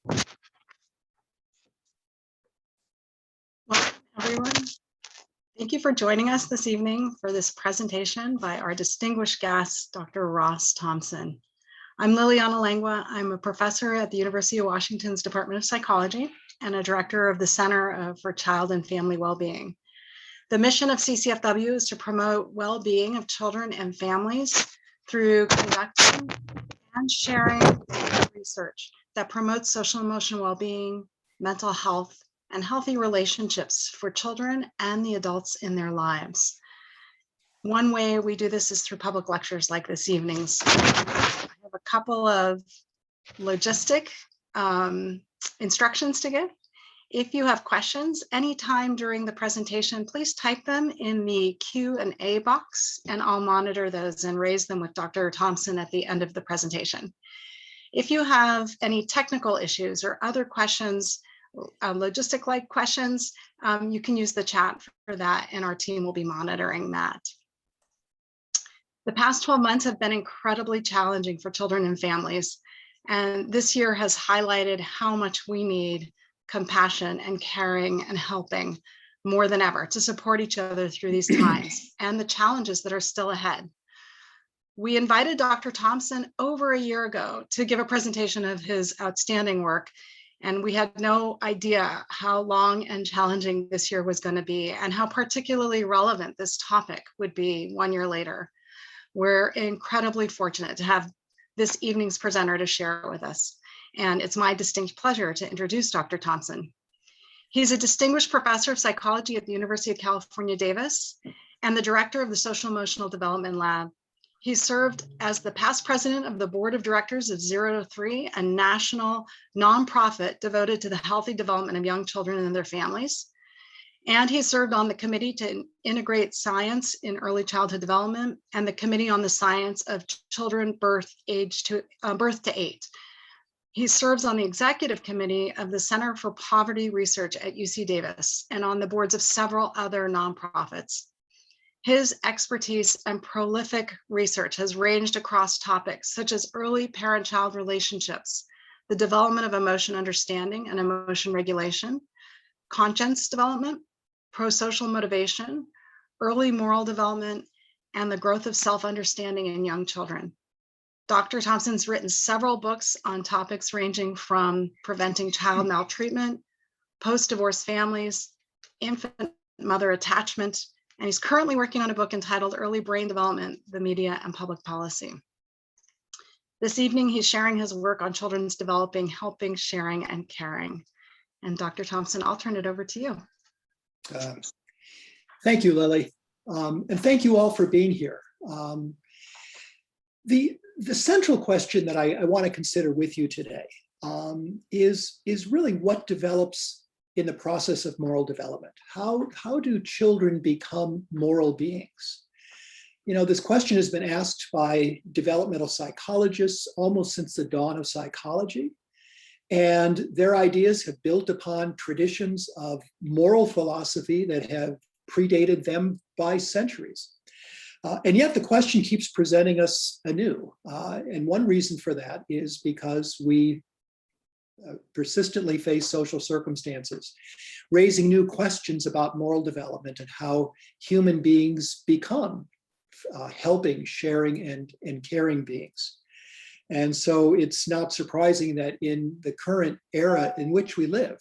Welcome, everyone. Thank you for joining us this evening for this presentation by our distinguished guest, Dr. Ross Thompson. I'm Liliana Langua. I'm a professor at the University of Washington's Department of Psychology and a director of the Center for Child and Family Wellbeing. The mission of CCFW is to promote well-being of children and families through conducting and sharing research that promotes social and emotional well-being, mental health, and healthy relationships for children and the adults in their lives. One way we do this is through public lectures like this evening's. I have a couple of logistic instructions to give. If you have questions anytime during the presentation, please type them in the Q&A box and I'll monitor those and raise them with Dr. Thompson at the end of the presentation. If you have any technical issues or other questions, logistic-like questions, you can use the chat for that and our team will be monitoring that. The past 12 months have been incredibly challenging for children and families, and this year has highlighted how much we need compassion and caring and helping more than ever to support each other through these times and the challenges that are still ahead. We invited Dr. Thompson over a year ago to give a presentation of his outstanding work, and we had no idea how long and challenging this year was going to be and how particularly relevant this topic would be 1 year later. We're incredibly fortunate to have this evening's presenter to share with us, and it's my distinct pleasure to introduce Dr. Thompson. He's a distinguished professor of psychology at the University of California, Davis, and the director of the Social Emotional Development Lab. He served as the past president of the board of directors of 0 to 3, a national nonprofit devoted to the healthy development of young children and their families. And he served on the committee to integrate science in early childhood development and the committee on the science of children birth to 8. He serves on the executive committee of the Center for Poverty Research at UC Davis and on the boards of several other nonprofits. His expertise and prolific research has ranged across topics such as early parent-child relationships, the development of emotion understanding and emotion regulation, conscience development, prosocial motivation, early moral development, and the growth of self-understanding in young children. Dr. Thompson's written several books on topics ranging from preventing child maltreatment, post-divorce families, infant mother attachment, and he's currently working on a book entitled Early Brain Development, the Media and Public Policy. This evening, he's sharing his work on children's developing, helping, sharing, and caring. And Dr. Thompson, I'll turn it over to you. Thank you, Lily. And thank you all for being here. The central question that I want to consider with you today is really what develops in the process of moral development. How do children become moral beings? You know, this question has been asked by developmental psychologists almost since the dawn of psychology. And their ideas have built upon traditions of moral philosophy that have predated them by centuries. And yet the question keeps presenting us anew. And one reason for that is because we persistently face social circumstances, raising new questions about moral development and how human beings become helping, sharing, and caring beings. And so it's not surprising that in the current era in which we live,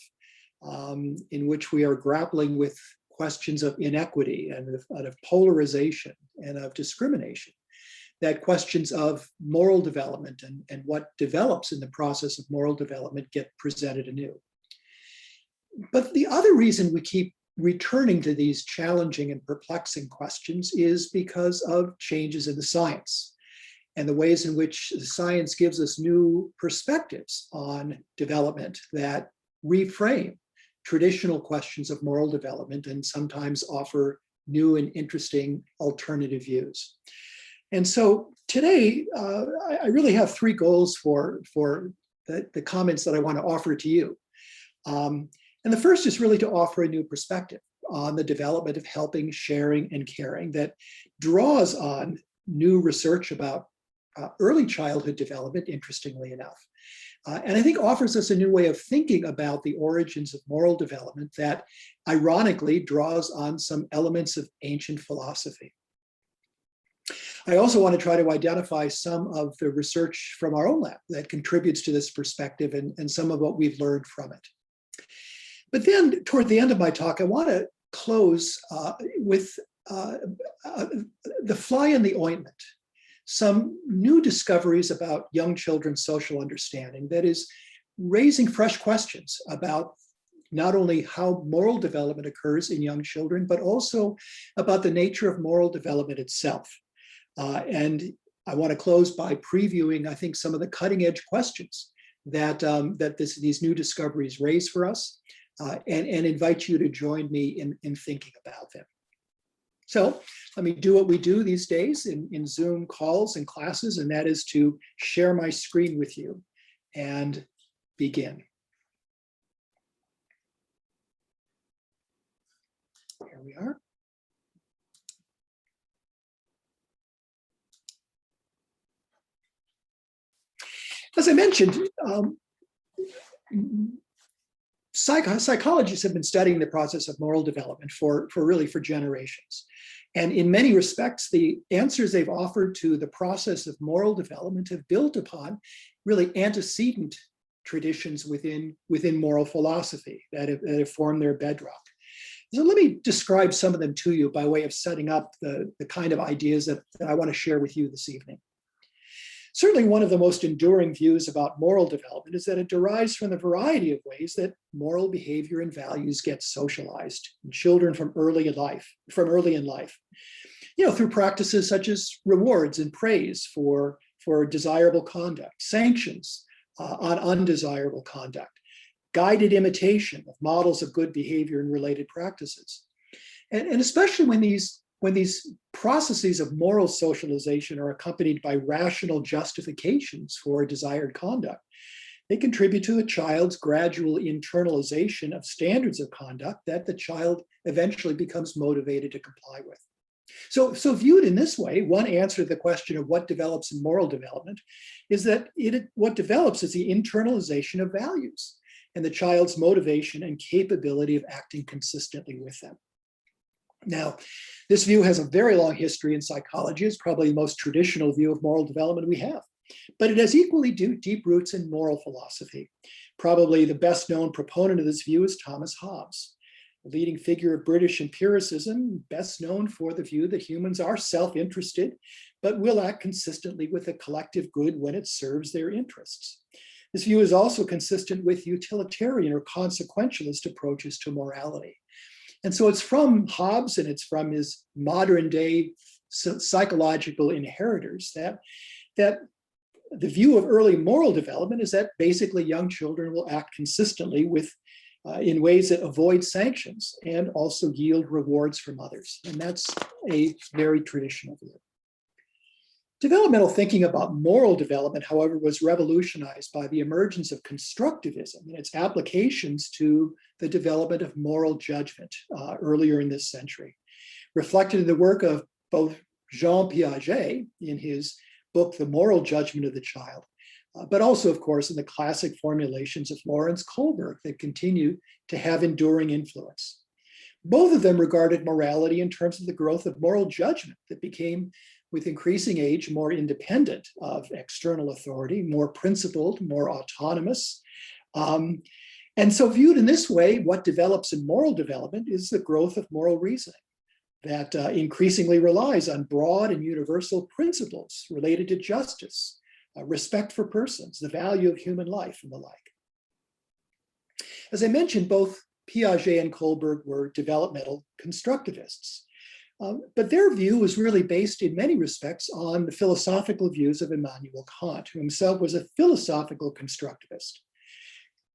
in which we are grappling with questions of inequity and of polarization and of discrimination, that questions of moral development and what develops in the process of moral development get presented anew. But the other reason we keep returning to these challenging and perplexing questions is because of changes in the science and the ways in which the science gives us new perspectives on development that reframe traditional questions of moral development and sometimes offer new and interesting alternative views. And so today, I really have 3 goals for the comments that I want to offer to you. And the first is really to offer a new perspective on the development of helping, sharing, and caring that draws on new research about early childhood development, interestingly enough, and I think offers us a new way of thinking about the origins of moral development that ironically draws on some elements of ancient philosophy. I also want to try to identify some of the research from our own lab that contributes to this perspective and some of what we've learned from it. But then toward the end of my talk, I want to close with the fly in the ointment, some new discoveries about young children's social understanding that is raising fresh questions about not only how moral development occurs in young children, but also about the nature of moral development itself. And I want to close by previewing, I think, some of the cutting edge questions that, these new discoveries raise for us, and invite you to join me in thinking about them. So let me do what we do these days in Zoom calls and classes, and that is to share my screen with you and begin. Here we are. As I mentioned, psychologists have been studying the process of moral development for generations. And in many respects, the answers they've offered to the process of moral development have built upon really antecedent traditions within moral philosophy that have formed their bedrock. So let me describe some of them to you by way of setting up the kind of ideas that I want to share with you this evening. Certainly one of the most enduring views about moral development is that it derives from the variety of ways that moral behavior and values get socialized in children from early in life. Through practices such as rewards and praise for desirable conduct, sanctions on undesirable conduct, guided imitation of models of good behavior and related practices. And especially when these processes of moral socialization are accompanied by rational justifications for desired conduct, they contribute to the child's gradual internalization of standards of conduct that the child eventually becomes motivated to comply with. So viewed in this way, one answer to the question of what develops in moral development is that what develops is the internalization of values and the child's motivation and capability of acting consistently with them. Now, this view has a very long history in psychology. It's probably the most traditional view of moral development we have, but it has equally deep roots in moral philosophy. Probably the best known proponent of this view is Thomas Hobbes, a leading figure of British empiricism, best known for the view that humans are self-interested, but will act consistently with the collective good when it serves their interests. This view is also consistent with utilitarian or consequentialist approaches to morality. And so it's from Hobbes and it's from his modern day psychological inheritors that the view of early moral development is that basically young children will act consistently in ways that avoid sanctions and also yield rewards from others. And that's a very traditional view. Developmental thinking about moral development, however, was revolutionized by the emergence of constructivism and its applications to the development of moral judgment earlier in this century, reflected in the work of both Jean Piaget in his book, The Moral Judgment of the Child, but also, of course, in the classic formulations of Lawrence Kohlberg that continue to have enduring influence. Both of them regarded morality in terms of the growth of moral judgment that became, with increasing age, more independent of external authority, more principled, more autonomous. And so viewed in this way, what develops in moral development is the growth of moral reasoning that increasingly relies on broad and universal principles related to justice, respect for persons, the value of human life, and the like. As I mentioned, both Piaget and Kohlberg were developmental constructivists. But their view was really based in many respects on the philosophical views of Immanuel Kant, who himself was a philosophical constructivist.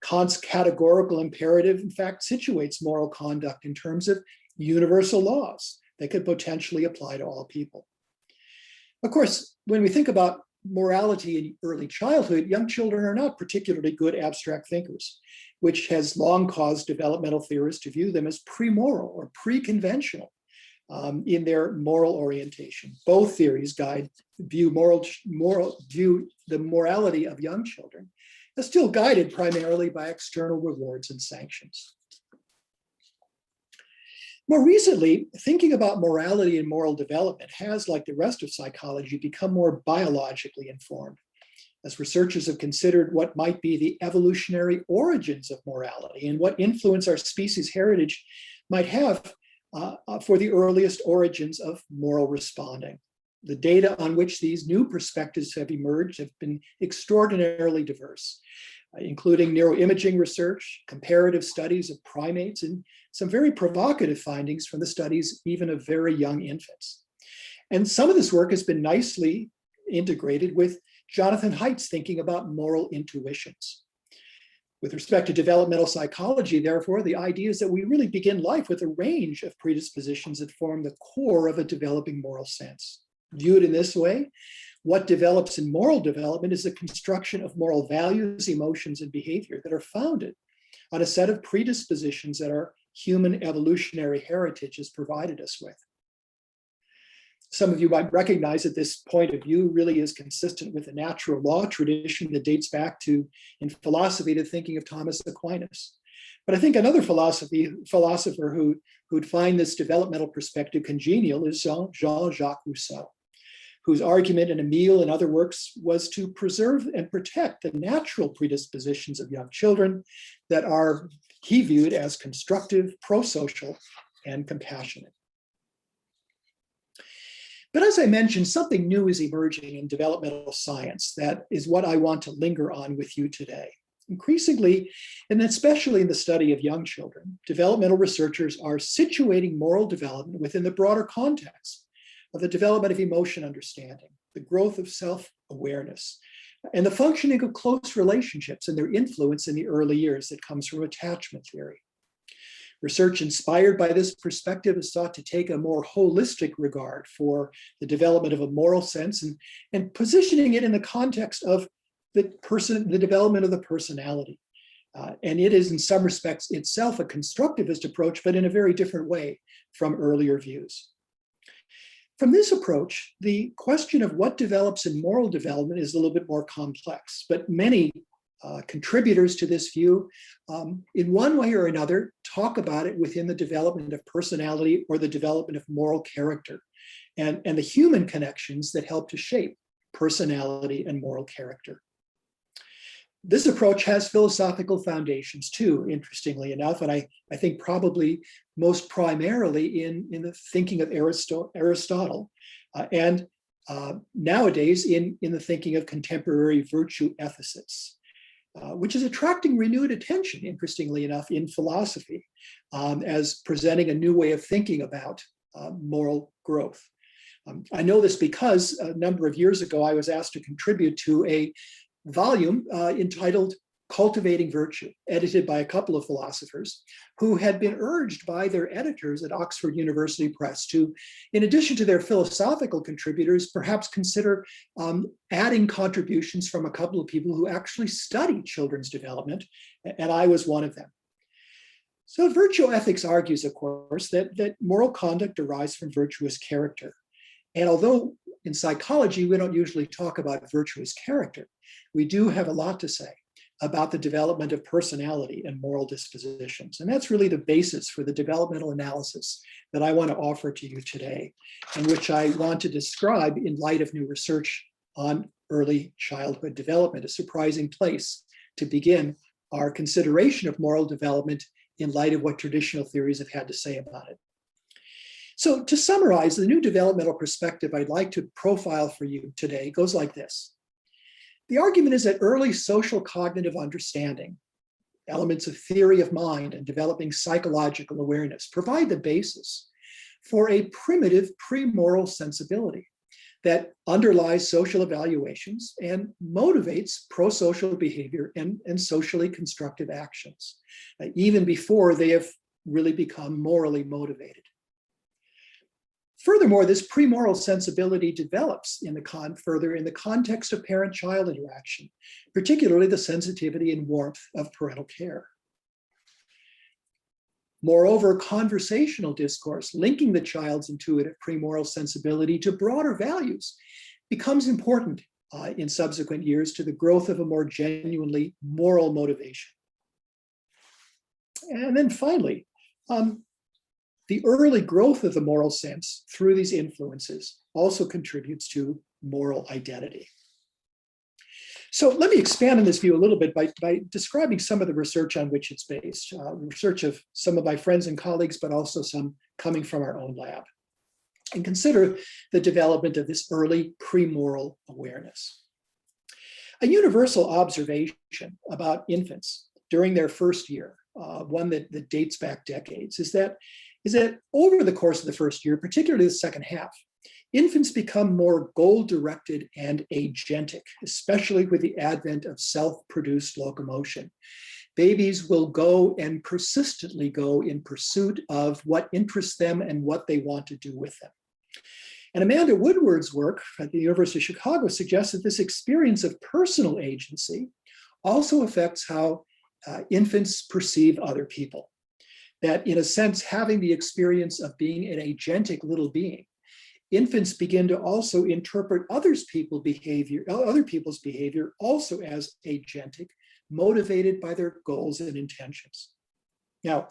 Kant's categorical imperative, in fact, situates moral conduct in terms of universal laws that could potentially apply to all people. Of course, when we think about morality in early childhood, young children are not particularly good abstract thinkers, which has long caused developmental theorists to view them as premoral or pre-conventional in their moral orientation. Both theories view the morality of young children still guided primarily by external rewards and sanctions. More recently, thinking about morality and moral development has, like the rest of psychology, become more biologically informed, as researchers have considered what might be the evolutionary origins of morality and what influence our species' heritage might have for the earliest origins of moral responding. The data on which these new perspectives have emerged have been extraordinarily diverse, including neuroimaging research, comparative studies of primates, and some very provocative findings from the studies even of very young infants. And some of this work has been nicely integrated with Jonathan Haidt's thinking about moral intuitions. With respect to developmental psychology, therefore, the idea is that we really begin life with a range of predispositions that form the core of a developing moral sense. Viewed in this way, what develops in moral development is the construction of moral values, emotions, and behavior that are founded on a set of predispositions that our human evolutionary heritage has provided us with. Some of you might recognize that this point of view really is consistent with the natural law tradition that dates back to, in philosophy, the thinking of Thomas Aquinas. But I think another philosopher who'd find this developmental perspective congenial is Jean-Jacques Rousseau, whose argument in Emile and other works was to preserve and protect the natural predispositions of young children that are, he viewed as constructive, prosocial, and compassionate. But as I mentioned, something new is emerging in developmental science that is what I want to linger on with you today. Increasingly, and especially in the study of young children, developmental researchers are situating moral development within the broader context of the development of emotion understanding, the growth of self-awareness, and the functioning of close relationships and their influence in the early years that comes from attachment theory. Research inspired by this perspective has sought to take a more holistic regard for the development of a moral sense and positioning it in the context of the development of the personality. And it is in some respects itself a constructivist approach, but in a very different way from earlier views. From this approach, the question of what develops in moral development is a little bit more complex, but many contributors to this view, in one way or another, talk about it within the development of personality or the development of moral character, and the human connections that help to shape personality and moral character. This approach has philosophical foundations too, interestingly enough, and I think probably most primarily in the thinking of Aristotle, and nowadays in the thinking of contemporary virtue ethicists. Which is attracting renewed attention, interestingly enough, in philosophy, as presenting a new way of thinking about moral growth. I know this because a number of years ago, I was asked to contribute to a volume entitled Cultivating Virtue, edited by a couple of philosophers who had been urged by their editors at Oxford University Press to, in addition to their philosophical contributors, perhaps consider adding contributions from a couple of people who actually study children's development, and I was one of them. So virtue ethics argues, of course, that moral conduct derives from virtuous character. And although in psychology, we don't usually talk about virtuous character, we do have a lot to say about the development of personality and moral dispositions. And that's really the basis for the developmental analysis that I want to offer to you today, and which I want to describe in light of new research on early childhood development, a surprising place to begin our consideration of moral development in light of what traditional theories have had to say about it. So to summarize, the new developmental perspective I'd like to profile for you today goes like this. The argument is that early social cognitive understanding, elements of theory of mind and developing psychological awareness provide the basis for a primitive premoral sensibility that underlies social evaluations and motivates prosocial behavior and socially constructive actions, even before they have really become morally motivated. Furthermore, this premoral sensibility develops further in the context of parent-child interaction, particularly the sensitivity and warmth of parental care. Moreover, conversational discourse linking the child's intuitive premoral sensibility to broader values becomes important in subsequent years to the growth of a more genuinely moral motivation. And then finally, the early growth of the moral sense through these influences also contributes to moral identity. So let me expand on this view a little bit by describing some of the research on which it's based, research of some of my friends and colleagues, but also some coming from our own lab. And consider the development of this early premoral awareness. A universal observation about infants during their first year, one that dates back decades, is that over the course of the first year, particularly the second half, infants become more goal-directed and agentic, especially with the advent of self-produced locomotion. Babies will go and persistently go in pursuit of what interests them and what they want to do with them. And Amanda Woodward's work at the University of Chicago suggests that this experience of personal agency also affects how infants perceive other people. That in a sense, having the experience of being an agentic little being, infants begin to also interpret other people's behavior also as agentic, motivated by their goals and intentions. Now,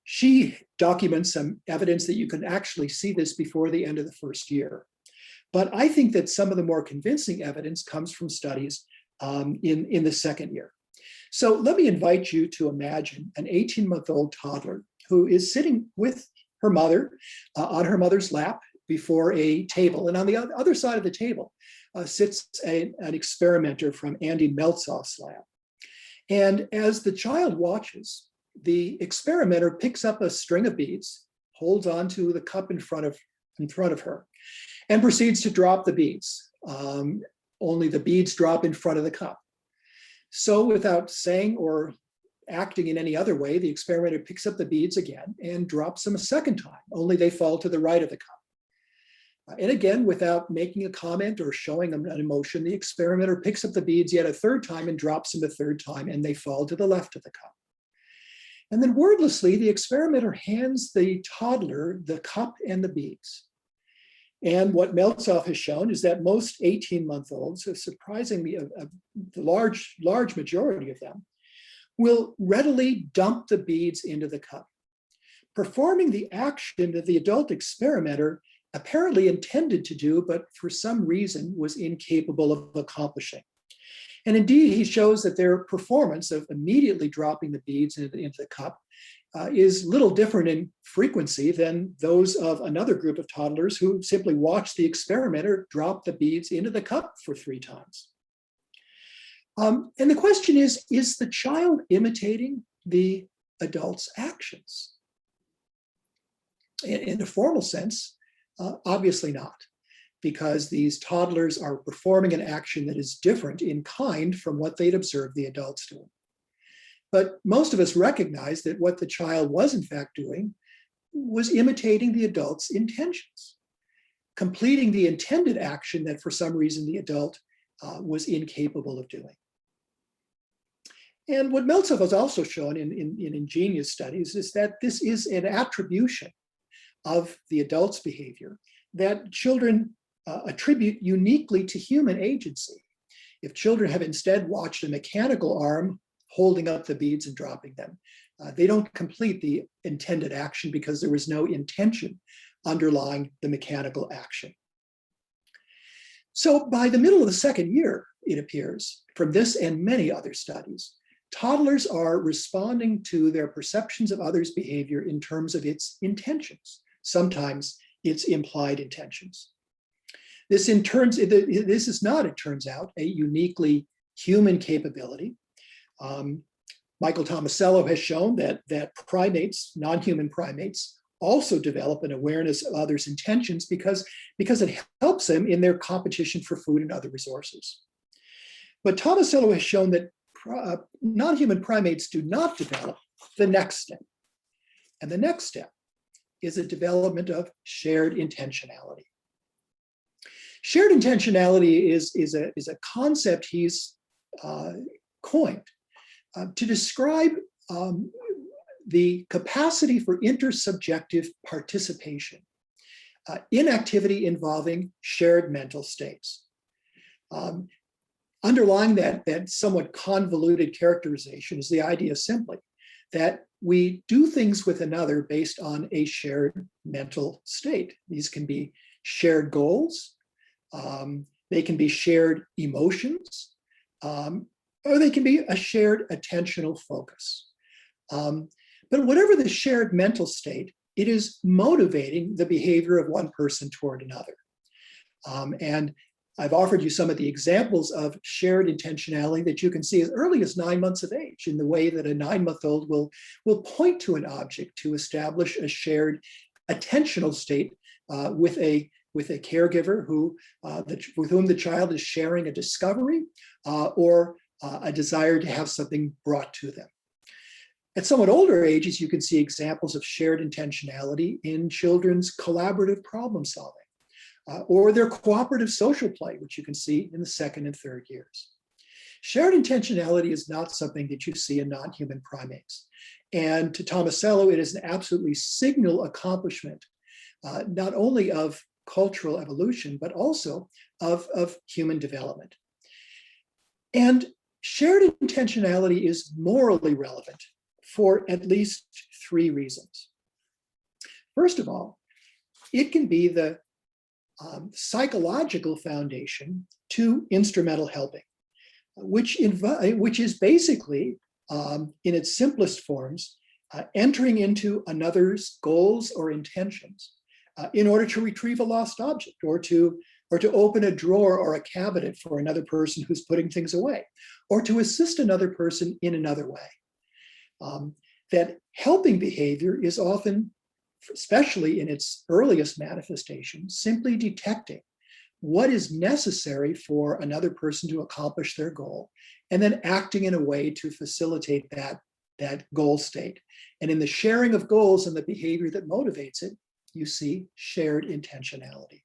she documents some evidence that you can actually see this before the end of the first year. But I think that some of the more convincing evidence comes from studies in the second year. So let me invite you to imagine an 18-month-old toddler who is sitting with her mother on her mother's lap before a table. And on the other side of the table sits an experimenter from Andy Meltzoff's lab. And as the child watches, the experimenter picks up a string of beads, holds onto the cup in front of her, and proceeds to drop the beads. Only the beads drop in front of the cup. So without saying or acting in any other way, the experimenter picks up the beads again and drops them a second time, only they fall to the right of the cup. And again, without making a comment or showing an emotion, the experimenter picks up the beads yet a third time and drops them a third time, and they fall to the left of the cup. And then wordlessly, the experimenter hands the toddler the cup and the beads. And what Meltzoff has shown is that most 18-month-olds, surprisingly the large majority of them, will readily dump the beads into the cup, performing the action that the adult experimenter apparently intended to do, but for some reason was incapable of accomplishing. And indeed, he shows that their performance of immediately dropping the beads into the cup is little different in frequency than those of another group of toddlers who simply watch the experimenter drop the beads into the cup for 3 times. And the question is the child imitating the adult's actions? In a formal sense, obviously not, because these toddlers are performing an action that is different in kind from what they'd observed the adults doing. But most of us recognize that what the child was in fact doing was imitating the adult's intentions, completing the intended action that for some reason the adult was incapable of doing. And what Meltzoff has also shown in ingenious studies is that this is an attribution of the adult's behavior that children attribute uniquely to human agency. If children have instead watched a mechanical arm holding up the beads and dropping them, they don't complete the intended action because there was no intention underlying the mechanical action. So by the middle of the second year, it appears, from this and many other studies, toddlers are responding to their perceptions of others' behavior in terms of its intentions, sometimes its implied intentions. This is not, it turns out, a uniquely human capability. Michael Tomasello has shown that primates, non-human primates, also develop an awareness of others' intentions because it helps them in their competition for food and other resources. But Tomasello has shown that non-human primates do not develop the next step. And the next step is a development of shared intentionality. Shared intentionality is a concept he's coined to describe the capacity for intersubjective participation in activity involving shared mental states. Um, Underlying that somewhat convoluted characterization is the idea simply that we do things with another based on a shared mental state. These can be shared goals, they can be shared emotions, or they can be a shared attentional focus. But whatever the shared mental state, it is motivating the behavior of one person toward another. And I've offered you some of the examples of shared intentionality that you can see as early as 9 months of age, in the way that a 9-month-old will point to an object to establish a shared attentional state with a caregiver with whom the child is sharing a discovery or a desire to have something brought to them. At somewhat older ages, you can see examples of shared intentionality in children's collaborative problem solving. Or their cooperative social play, which you can see in the 2nd and 3rd years. Shared intentionality is not something that you see in non-human primates. And to Tomasello, it is an absolutely signal accomplishment, not only of cultural evolution, but also of human development. And shared intentionality is morally relevant for at least 3 reasons. First of all, it can be the psychological foundation to instrumental helping, which is basically, in its simplest forms, entering into another's goals or intentions in order to retrieve a lost object, or to open a drawer or a cabinet for another person who's putting things away, or to assist another person in another way. That helping behavior is often, especially in its earliest manifestation, simply detecting what is necessary for another person to accomplish their goal, and then acting in a way to facilitate that goal state. And in the sharing of goals and the behavior that motivates it, you see shared intentionality.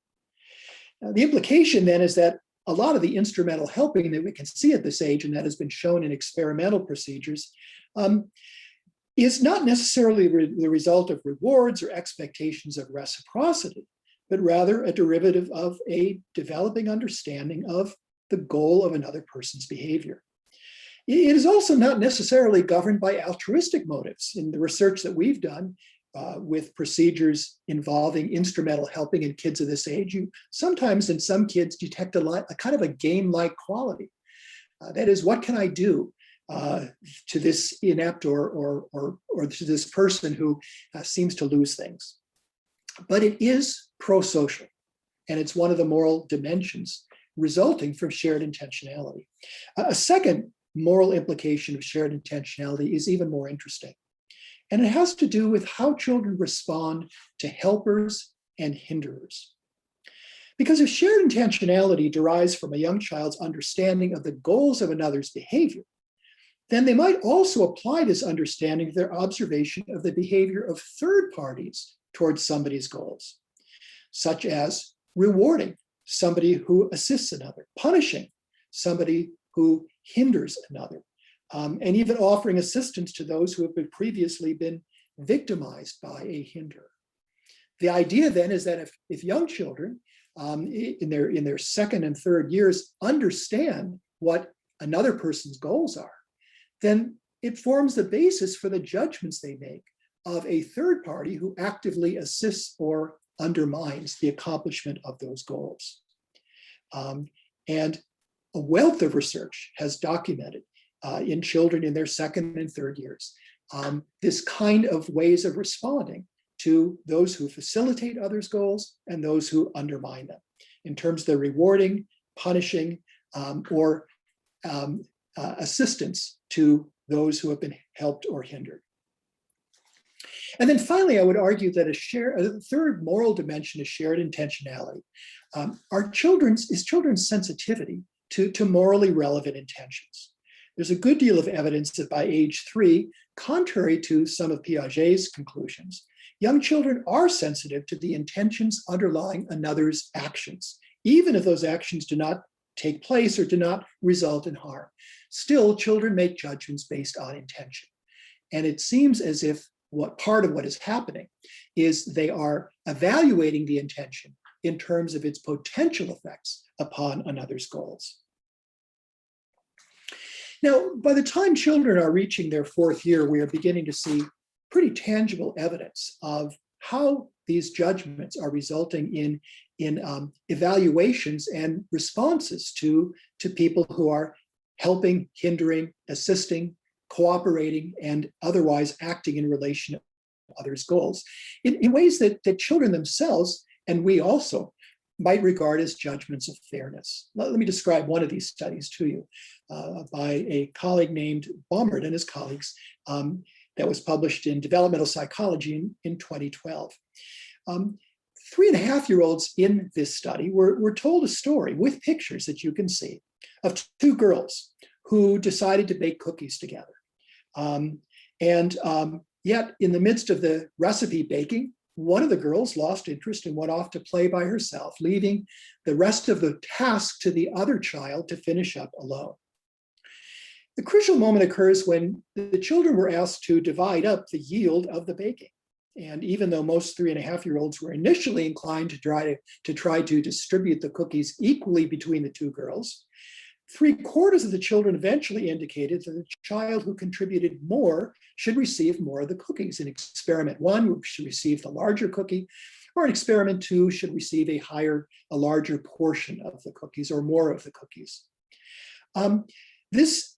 Now, the implication then is that a lot of the instrumental helping that we can see at this age, and that has been shown in experimental procedures, is not necessarily the result of rewards or expectations of reciprocity, but rather a derivative of a developing understanding of the goal of another person's behavior. It is also not necessarily governed by altruistic motives. In the research that we've done with procedures involving instrumental helping in kids of this age, you sometimes in some kids detect a kind of a game-like quality. That is, what can I do to this inept or to this person who seems to lose things? But it is prosocial, and it's one of the moral dimensions resulting from shared intentionality. A second moral implication of shared intentionality is even more interesting, and it has to do with how children respond to helpers and hinderers. Because if shared intentionality derives from a young child's understanding of the goals of another's behavior, then they might also apply this understanding to their observation of the behavior of third parties towards somebody's goals, such as rewarding somebody who assists another, punishing somebody who hinders another, and even offering assistance to those who have previously been victimized by a hinderer. The idea then is that if young children in their 2nd and 3rd years understand what another person's goals are, then it forms the basis for the judgments they make of a third party who actively assists or undermines the accomplishment of those goals. And a wealth of research has documented in children in their 2nd and 3rd years this kind of ways of responding to those who facilitate others' goals and those who undermine them, in terms of the rewarding, punishing, or assistance to those who have been helped or hindered. And then finally, I would argue that a third moral dimension is shared intentionality. Children's sensitivity to morally relevant intentions. There's a good deal of evidence that by age 3, contrary to some of Piaget's conclusions, young children are sensitive to the intentions underlying another's actions, even if those actions do not take place or do not result in harm. Still, children make judgments based on intention. And it seems as if part of what is happening is they are evaluating the intention in terms of its potential effects upon another's goals. Now, by the time children are reaching their 4th year, we are beginning to see pretty tangible evidence of how these judgments are resulting in evaluations and responses to people who are helping, hindering, assisting, cooperating, and otherwise acting in relation to others' goals in ways that children themselves, and we also, might regard as judgments of fairness. Let me describe one of these studies to you by a colleague named Baumert and his colleagues that was published in Developmental Psychology in 2012. 3.5-year-olds in this study were told a story with pictures that you can see of 2 girls who decided to bake cookies together. Yet in the midst of the recipe baking, one of the girls lost interest and went off to play by herself, leaving the rest of the task to the other child to finish up alone. The crucial moment occurs when the children were asked to divide up the yield of the baking. And even though most 3.5-year-olds were initially inclined to try to distribute the cookies equally between the 2 girls, 3/4 of the children eventually indicated that the child who contributed more should receive more of the cookies. In experiment 1 should receive the larger cookie, or in experiment 2 should receive a larger portion of the cookies or more of the cookies. This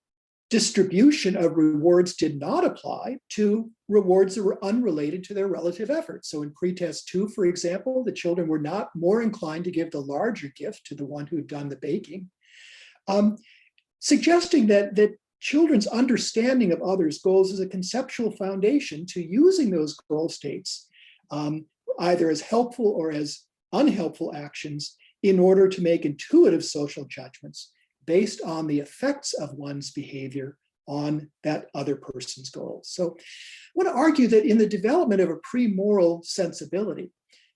distribution of rewards did not apply to rewards that were unrelated to their relative efforts. So in pretest 2, for example, the children were not more inclined to give the larger gift to the one who'd done the baking, suggesting that children's understanding of others' goals is a conceptual foundation to using those goal states either as helpful or as unhelpful actions in order to make intuitive social judgments based on the effects of one's behavior on that other person's goals. So I want to argue that in the development of a premoral sensibility,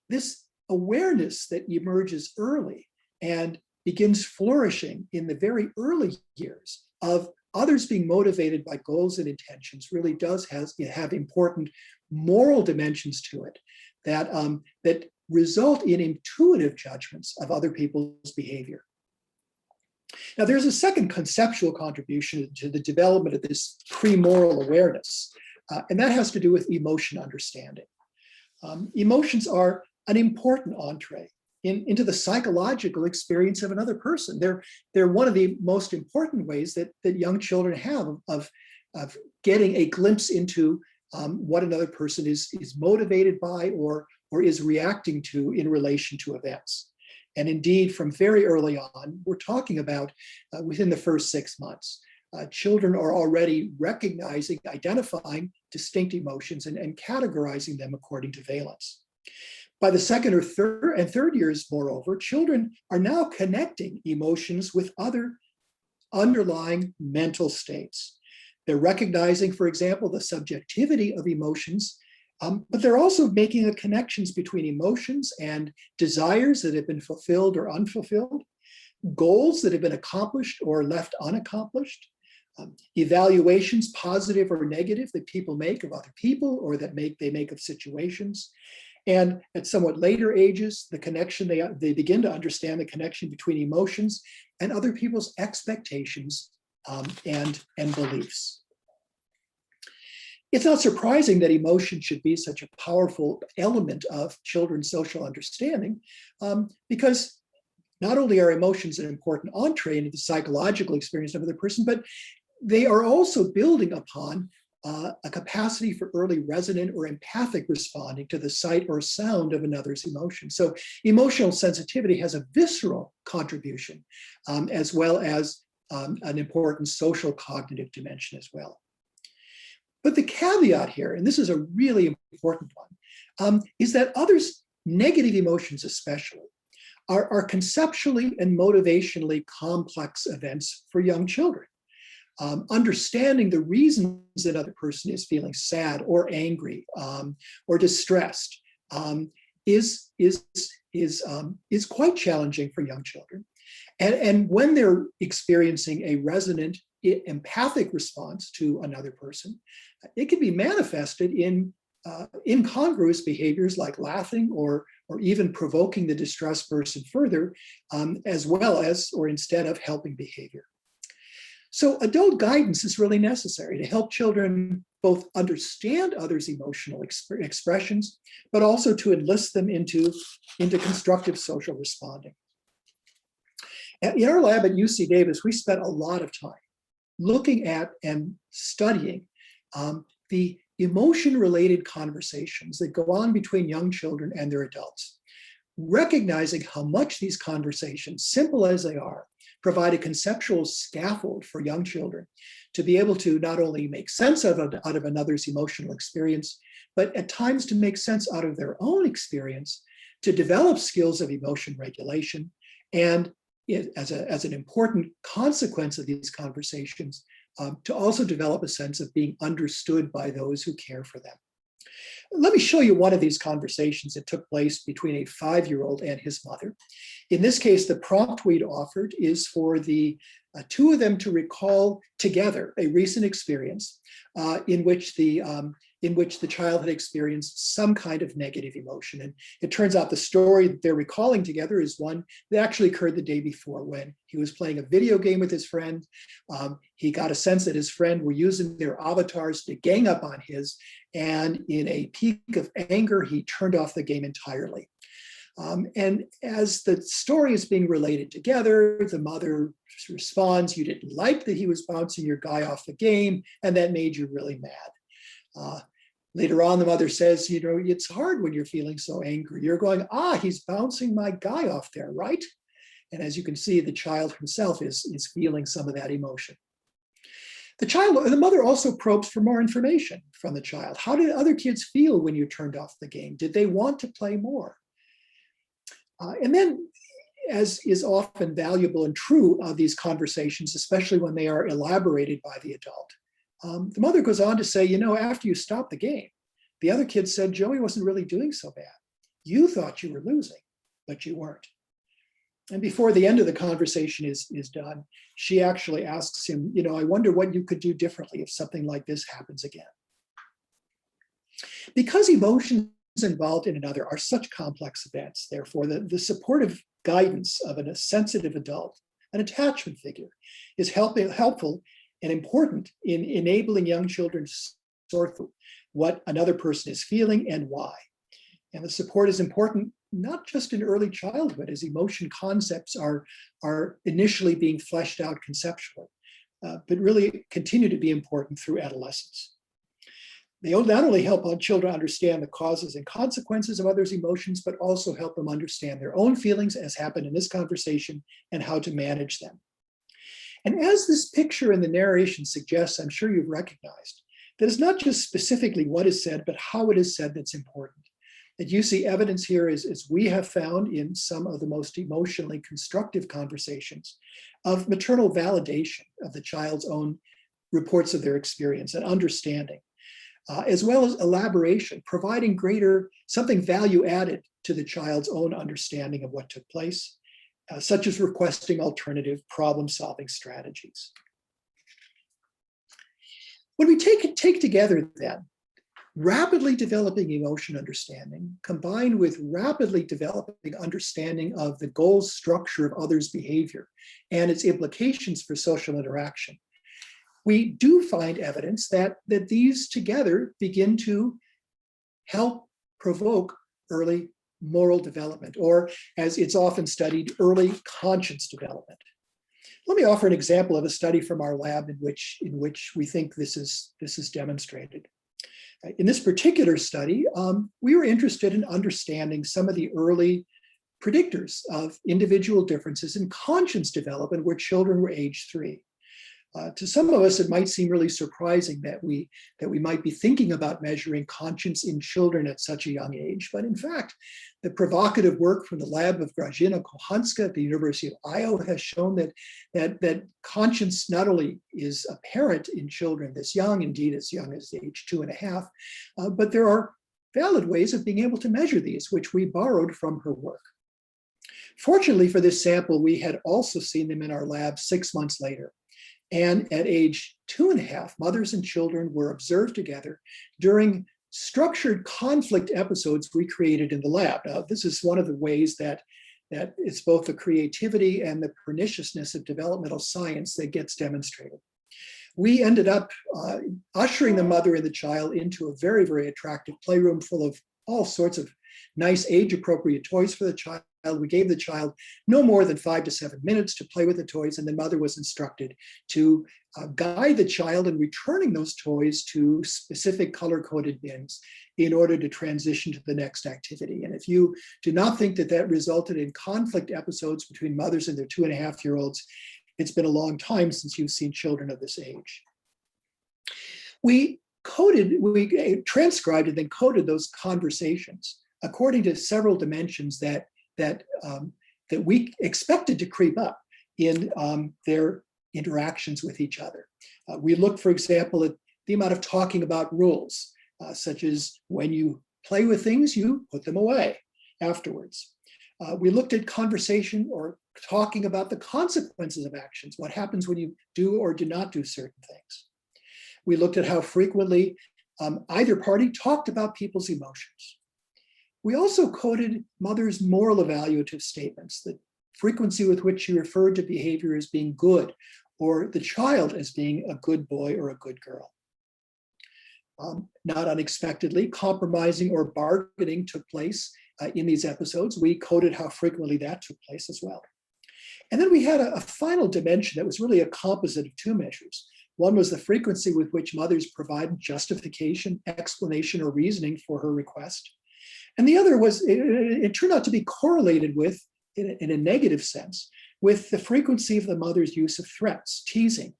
this awareness that emerges early and begins flourishing in the very early years of others being motivated by goals and intentions really does have important moral dimensions to it that result in intuitive judgments of other people's behavior. Now, there's a second conceptual contribution to the development of this premoral awareness, and that has to do with emotion understanding. Emotions are an important entree into the psychological experience of another person. They're one of the most important ways that young children have of getting a glimpse into what another person is motivated by or is reacting to in relation to events. And indeed, from very early on, we're talking about within the first 6 months, children are already recognizing, identifying distinct emotions and categorizing them according to valence. By the second or third years, moreover, children are now connecting emotions with other underlying mental states. They're recognizing, for example, the subjectivity of emotions, but they're also making the connections between emotions and desires that have been fulfilled or unfulfilled, goals that have been accomplished or left unaccomplished, evaluations, positive or negative, that people make of other people or that they make of situations. And at somewhat later ages, the connection, they begin to understand the connection between emotions and other people's expectations and beliefs. It's not surprising that emotion should be such a powerful element of children's social understanding, because not only are emotions an important entree into the psychological experience of another person, but they are also building upon a capacity for early resonant or empathic responding to the sight or sound of another's emotion. So emotional sensitivity has a visceral contribution, as well as an important social cognitive dimension as well. But the caveat here, and this is a really important one, is that others' negative emotions especially are conceptually and motivationally complex events for young children. Understanding the reasons that another person is feeling sad or angry or distressed is quite challenging for young children. And when they're experiencing a resonant empathic response to another person, it can be manifested in incongruous behaviors like laughing or even provoking the distressed person further, as well as or instead of helping behavior. So adult guidance is really necessary to help children both understand others' emotional expressions, but also to enlist them into constructive social responding. In our lab at UC Davis, we spent a lot of time looking at and studying the emotion-related conversations that go on between young children and their adults, recognizing how much these conversations, simple as they are, provide a conceptual scaffold for young children to be able to not only make sense out of another's emotional experience, but at times to make sense out of their own experience, to develop skills of emotion regulation, and as an important consequence of these conversations, to also develop a sense of being understood by those who care for them. Let me show you one of these conversations that took place between a 5-year-old and his mother. In this case, the prompt we'd offered is for the two of them to recall together a recent experience in which the child had experienced some kind of negative emotion. And it turns out the story that they're recalling together is one that actually occurred the day before when he was playing a video game with his friend. He got a sense that his friend were using their avatars to gang up on his, and in a peak of anger, he turned off the game entirely. And as the story is being related together, the mother responds, "You didn't like that he was bouncing your guy off the game, and that made you really mad." Later on, the mother says, "You know, it's hard when you're feeling so angry. You're going, he's bouncing my guy off there, right?" And as you can see, the child himself is feeling some of that emotion. The mother also probes for more information from the child. How did other kids feel when you turned off the game? Did they want to play more? And then, as is often valuable and true of these conversations, especially when they are elaborated by the adult, the mother goes on to say, "You know, after you stopped the game, the other kids said Joey wasn't really doing so bad. You thought you were losing, but you weren't." And before the end of the conversation is done, she actually asks him, "You know, I wonder what you could do differently if something like this happens again." Because emotions involved in another are such complex events, therefore, the supportive guidance of a sensitive adult, an attachment figure, is helpful and important in enabling young children to sort through what another person is feeling and why. And the support is important not just in early childhood, as emotion concepts are initially being fleshed out conceptually, but really continue to be important through adolescence. They not only help children understand the causes and consequences of others' emotions, but also help them understand their own feelings, as happened in this conversation, and how to manage them. And as this picture in the narration suggests, I'm sure you've recognized, that it's not just specifically what is said, but how it is said that's important. That you see evidence here is, as we have found in some of the most emotionally constructive conversations, of maternal validation of the child's own reports of their experience and understanding, as well as elaboration, providing something value added to the child's own understanding of what took place, such as requesting alternative problem-solving strategies. When we take together then rapidly developing emotion understanding combined with rapidly developing understanding of the goals, structure of others' behavior and its implications for social interaction, we do find evidence that these together begin to help provoke early moral development, or as it's often studied, early conscience development. Let me offer an example of a study from our lab in which we think this is demonstrated. In this particular study, we were interested in understanding some of the early predictors of individual differences in conscience development where children were age 3. To some of us, it might seem really surprising that we might be thinking about measuring conscience in children at such a young age. But in fact, the provocative work from the lab of Grażyna Kochanska at the University of Iowa has shown that conscience not only is apparent in children this young, indeed as young as age 2.5, but there are valid ways of being able to measure these, which we borrowed from her work. Fortunately for this sample, we had also seen them in our lab 6 months later. And at age 2.5, mothers and children were observed together during structured conflict episodes we created in the lab. Now, this is one of the ways that it's both the creativity and the perniciousness of developmental science that gets demonstrated. We ended up ushering the mother and the child into a very, very attractive playroom full of all sorts of nice age-appropriate toys for the child. We gave the child no more than 5 to 7 minutes to play with the toys, and the mother was instructed to guide the child in returning those toys to specific color-coded bins in order to transition to the next activity. And if you do not think that that resulted in conflict episodes between mothers and their 2.5-year-olds, it's been a long time since you've seen children of this age. We transcribed and then coded those conversations according to several dimensions that we expected to creep up in their interactions with each other. We looked, for example, at the amount of talking about rules, such as when you play with things, you put them away afterwards. We looked at conversation or talking about the consequences of actions, what happens when you do or do not do certain things. We looked at how frequently either party talked about people's emotions. We also coded mother's moral evaluative statements, the frequency with which she referred to behavior as being good, or the child as being a good boy or a good girl. Not unexpectedly, compromising or bargaining took place in these episodes. We coded how frequently that took place as well. And then we had a final dimension that was really a composite of two measures. One was the frequency with which mothers provided justification, explanation, or reasoning for her request. And the other was, it turned out to be correlated with, in a negative sense, with the frequency of the mother's use of threats, teasing,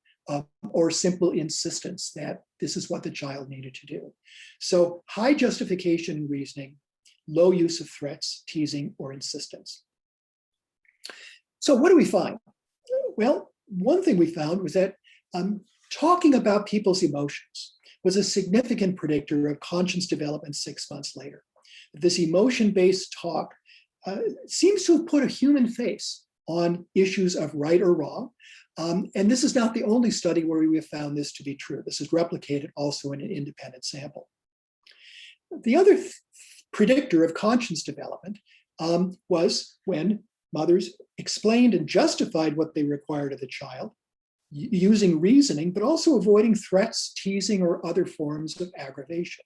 or simple insistence that this is what the child needed to do. So high justification and reasoning, low use of threats, teasing, or insistence. So what do we find? Well, one thing we found was that talking about people's emotions was a significant predictor of conscience development 6 months later. This emotion-based talk seems to have put a human face on issues of right or wrong. And this is not the only study where we have found this to be true. This is replicated also in an independent sample. The other predictor of conscience development was when mothers explained and justified what they required of the child, using reasoning, but also avoiding threats, teasing, or other forms of aggravation.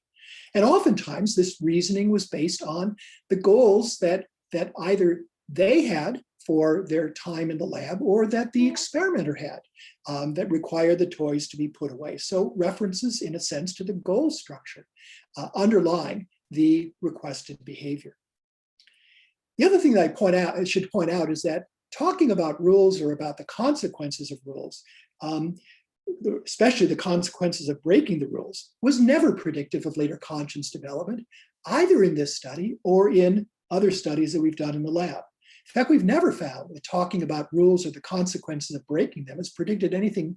And oftentimes this reasoning was based on the goals that either they had for their time in the lab or that the experimenter had that required the toys to be put away. So references, in a sense, to the goal structure underlying the requested behavior. The other thing that I should point out is that talking about rules or about the consequences of rules, especially the consequences of breaking the rules, was never predictive of later conscience development, either in this study or in other studies that we've done in the lab. In fact, we've never found that talking about rules or the consequences of breaking them has predicted anything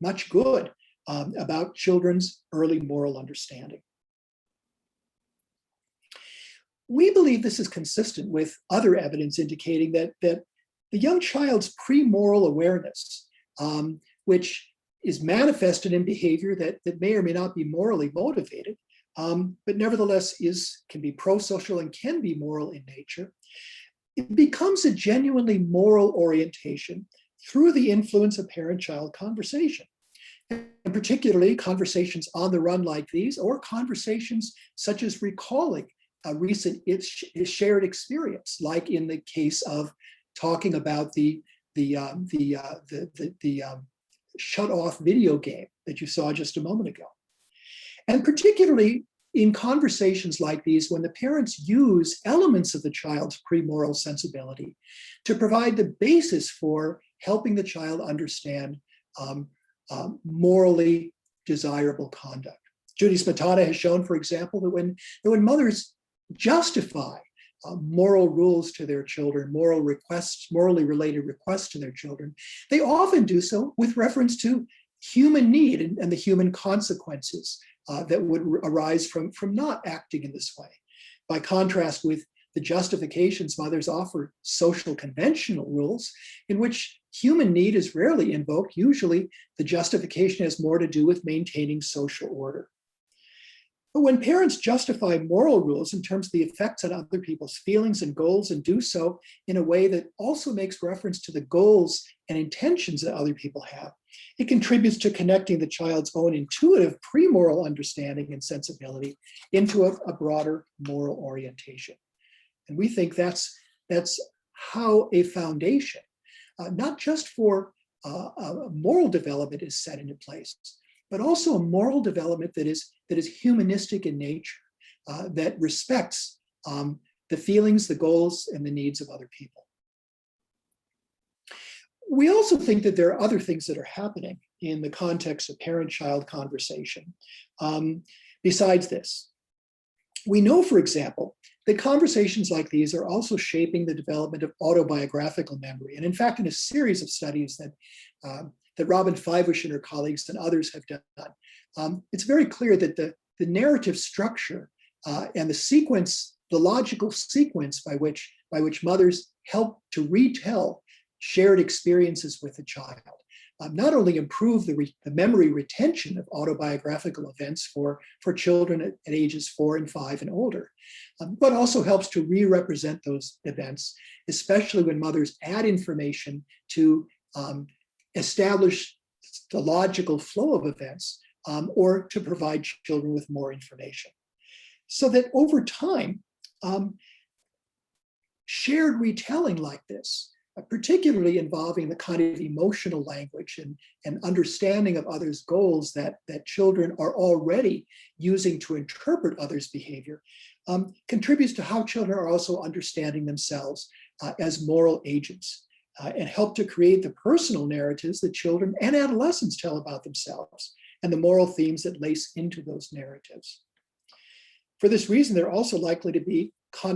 much good about children's early moral understanding. We believe this is consistent with other evidence indicating that the young child's premoral awareness, which is manifested in behavior that may or may not be morally motivated, but nevertheless can be prosocial and can be moral in nature, it becomes a genuinely moral orientation through the influence of parent-child conversation. And particularly conversations on the run like these, or conversations such as recalling a recent shared experience, like in the case of talking about the shut-off video game that you saw just a moment ago. And particularly in conversations like these, when the parents use elements of the child's premoral sensibility to provide the basis for helping the child understand morally desirable conduct. Judy Smetana has shown, for example, that when mothers justify moral rules to their children, morally related requests to their children, they often do so with reference to human need and the human consequences that would arise from not acting in this way. By contrast with the justifications mothers offer social conventional rules in which human need is rarely invoked. Usually the justification has more to do with maintaining social order. But when parents justify moral rules in terms of the effects on other people's feelings and goals, and do so in a way that also makes reference to the goals and intentions that other people have, it contributes to connecting the child's own intuitive premoral understanding and sensibility into a broader moral orientation. And we think that's how a foundation, not just for a moral development, is set into place, but also a moral development that is humanistic in nature, that respects the feelings, the goals, and the needs of other people. We also think that there are other things that are happening in the context of parent-child conversation besides this. We know, for example, that conversations like these are also shaping the development of autobiographical memory. And in fact, in a series of studies that Robin Fivush and her colleagues and others have done, it's very clear that the narrative structure and the logical sequence by which mothers help to retell shared experiences with the child not only improve the memory retention of autobiographical events for children at ages 4 and 5 and older, but also helps to re-represent those events, especially when mothers add information to establish the logical flow of events or to provide children with more information. So that over time, shared retelling like this, particularly involving the kind of emotional language and understanding of others' goals that children are already using to interpret others' behavior, contributes to how children are also understanding themselves as moral agents and help to create the personal narratives that children and adolescents tell about themselves and the moral themes that lace into those narratives. For this reason, they're also likely to be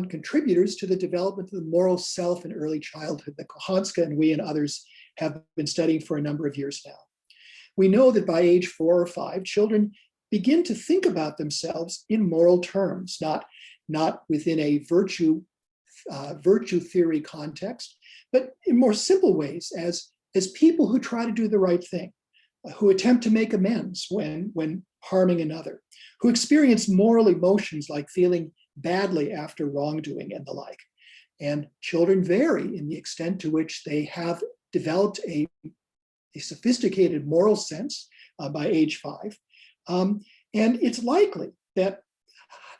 contributors to the development of the moral self in early childhood that Kohanska and we and others have been studying for a number of years now. We know that by age 4 or 5, children begin to think about themselves in moral terms, not within a virtue theory context, but in more simple ways as people who try to do the right thing, who attempt to make amends when harming another, who experience moral emotions like feeling badly after wrongdoing and the like. And children vary in the extent to which they have developed a sophisticated moral sense by age 5. And it's likely that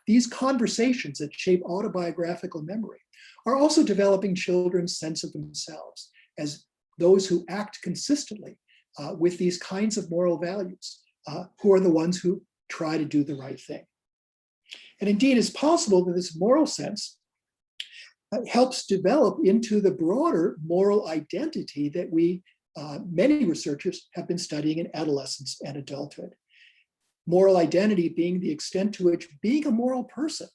these conversations that shape autobiographical memory are also developing children's sense of themselves as those who act consistently with these kinds of moral values, who are the ones who try to do the right thing. And indeed, it's possible that this moral sense helps develop into the broader moral identity that many researchers have been studying in adolescence and adulthood. Moral identity being the extent to which being a moral person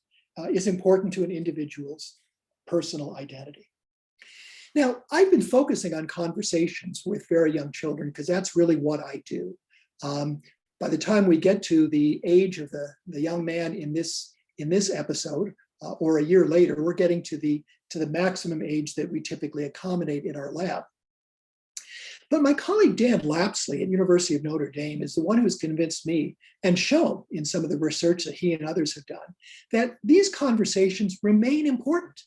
is important to an individual's personal identity. Now, I've been focusing on conversations with very young children because that's really what I do. By the time we get to the age of the young man in this episode, or a year later, we're getting to the maximum age that we typically accommodate in our lab. But my colleague Dan Lapsley at University of Notre Dame is the one who has convinced me and shown in some of the research that he and others have done that these conversations remain important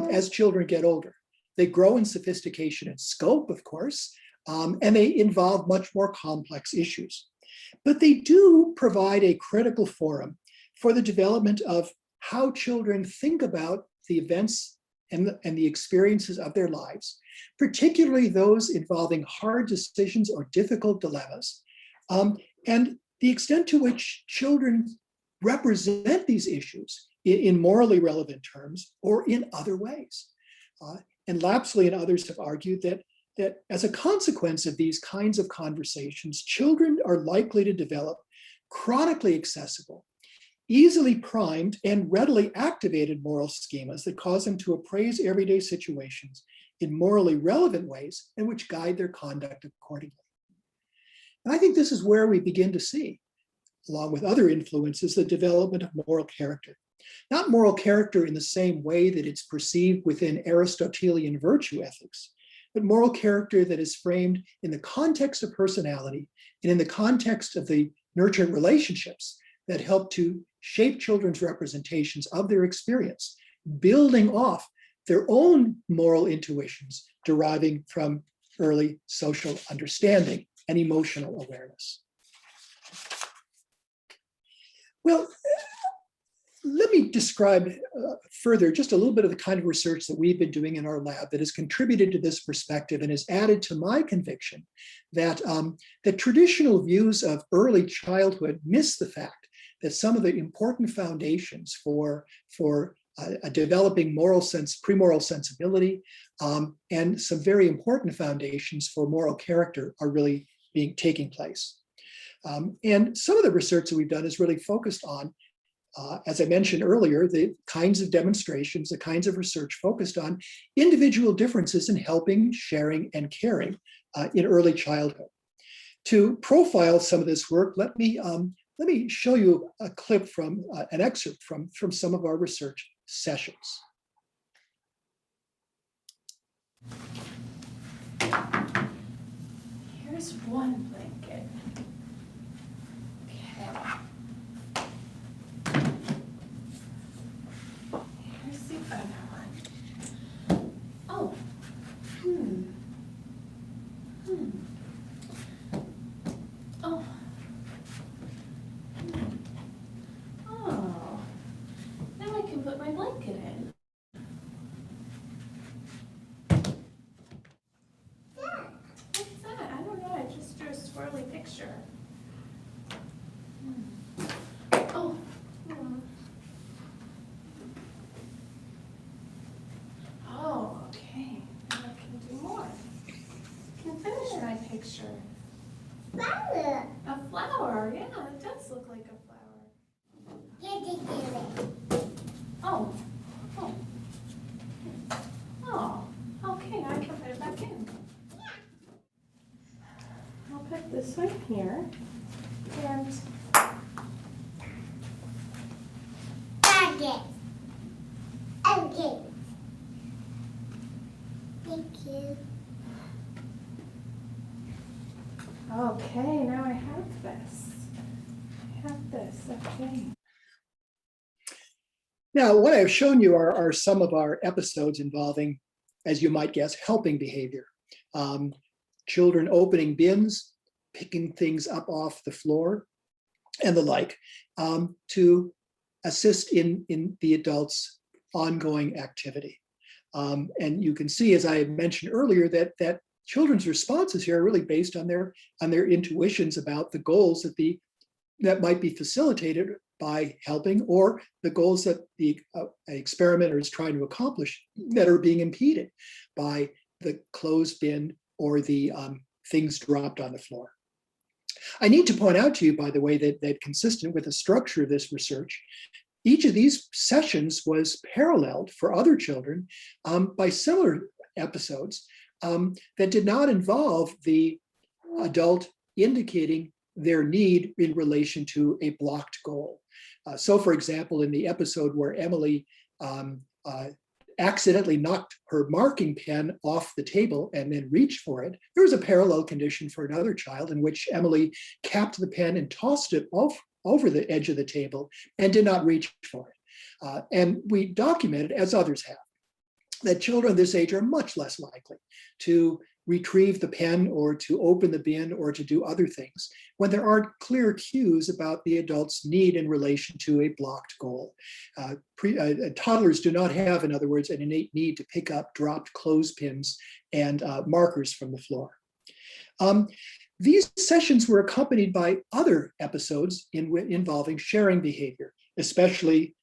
as children get older. They grow in sophistication and scope, of course, and they involve much more complex issues. But they do provide a critical forum for the development of how children think about the events and the experiences of their lives, particularly those involving hard decisions or difficult dilemmas, and the extent to which children represent these issues in morally relevant terms or in other ways. And Lapsley and others have argued that as a consequence of these kinds of conversations, children are likely to develop chronically accessible, easily primed, and readily activated moral schemas that cause them to appraise everyday situations in morally relevant ways and which guide their conduct accordingly. And I think this is where we begin to see, along with other influences, the development of moral character. Not moral character in the same way that it's perceived within Aristotelian virtue ethics, but moral character that is framed in the context of personality and in the context of the nurturing relationships that help to shape children's representations of their experience, building off their own moral intuitions deriving from early social understanding and emotional awareness. Well, let me describe further just a little bit of the kind of research that we've been doing in our lab that has contributed to this perspective and has added to my conviction that, that traditional views of early childhood miss the fact that some of the important foundations for a developing premoral sensibility, and some very important foundations for moral character are really taking place. And some of the research that we've done is really focused on, as I mentioned earlier, the kinds of demonstrations, the kinds of research focused on individual differences in helping, sharing, and caring in early childhood. To profile some of this work, let me show you a clip from an excerpt from some of our research sessions. Here's one blanket. Okay. Here's the other one. Oh. Oh. Oh. Now I can put my blanket in. What's that? I don't know. I just drew a swirly picture. Oh. Oh, okay. Now I can do more. I can finish my picture. Flower. A flower. Yeah, it does look like a flower. You did it. Oh. Oh. Oh. Okay, now I can put it back in. I'll put this one here. And Okay. Okay. Thank you. okay, now I have this. I have this, okay. Now, what I've shown you are some of our episodes involving, as you might guess, helping behavior. Children opening bins, picking things up off the floor, and the like, to assist in the adult's ongoing activity. And you can see, as I had mentioned earlier, that children's responses here are really based on their intuitions about the goals that might be facilitated by helping, or the goals that the experimenter is trying to accomplish that are being impeded by the closed bin or the things dropped on the floor. I need to point out to you, by the way, that consistent with the structure of this research, each of these sessions was paralleled for other children by similar episodes that did not involve the adult indicating their need in relation to a blocked goal. So, for example, in the episode where Emily accidentally knocked her marking pen off the table and then reached for it, there was a parallel condition for another child in which Emily capped the pen and tossed it over the edge of the table and did not reach for it. And we documented, as others have, that children this age are much less likely to retrieve the pen or to open the bin or to do other things when there aren't clear cues about the adult's need in relation to a blocked goal. Toddlers do not have, in other words, an innate need to pick up dropped clothespins and markers from the floor. These sessions were accompanied by other episodes involving sharing behavior, especially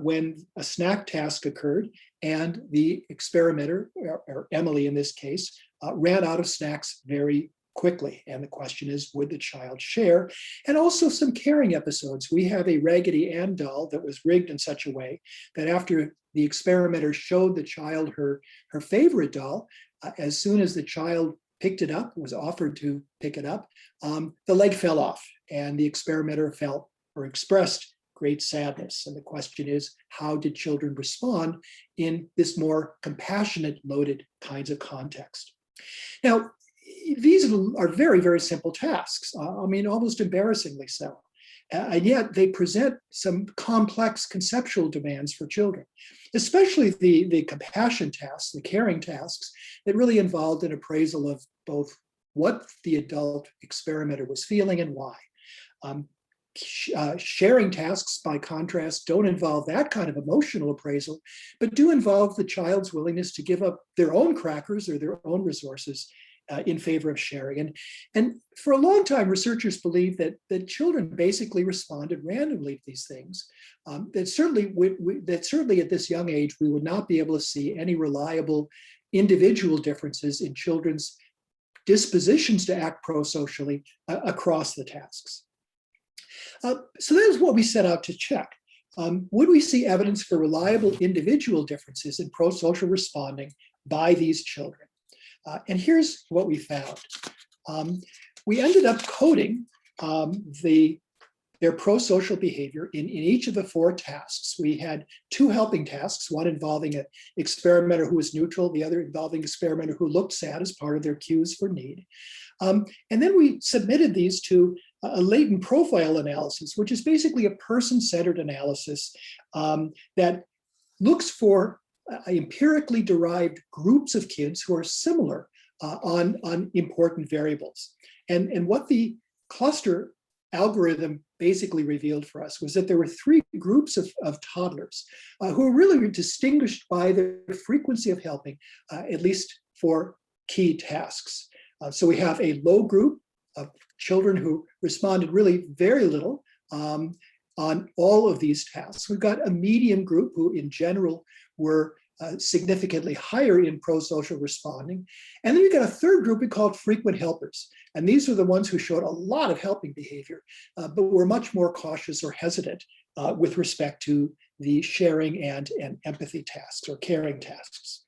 when a snack task occurred and the experimenter, or Emily in this case, ran out of snacks very quickly. And the question is, would the child share? And also some caring episodes. We have a Raggedy Ann doll that was rigged in such a way that after the experimenter showed the child her favorite doll, as soon as the child picked it up, was offered to pick it up, the leg fell off and the experimenter felt or expressed great sadness. And the question is, how did children respond in this more compassionate loaded kinds of context? Now, these are very, very simple tasks. I mean, almost embarrassingly so. And yet they present some complex conceptual demands for children, especially the compassion tasks, the caring tasks that really involved an appraisal of both what the adult experimenter was feeling and why. Sharing tasks, by contrast, don't involve that kind of emotional appraisal, but do involve the child's willingness to give up their own crackers or their own resources in favor of sharing. And for a long time, researchers believed that children basically responded randomly to these things. That certainly at this young age, we would not be able to see any reliable individual differences in children's dispositions to act prosocially across the tasks. So that is what we set out to check. Would we see evidence for reliable individual differences in prosocial responding by these children? And here's what we found. We ended up coding their prosocial behavior in each of the 4 tasks. We had 2 helping tasks, one involving an experimenter who was neutral, the other involving an experimenter who looked sad as part of their cues for need. And then we submitted these to a latent profile analysis, which is basically a person-centered analysis that looks for empirically derived groups of kids who are similar on important variables. And what the cluster algorithm basically revealed for us was that there were 3 groups of toddlers who were really distinguished by their frequency of helping, at least for key tasks. So we have a low group of children who responded really very little on all of these tasks. We've got a medium group who in general were significantly higher in prosocial responding. And then we've got a third group we called frequent helpers. And these are the ones who showed a lot of helping behavior, but were much more cautious or hesitant with respect to the sharing and empathy tasks or caring tasks.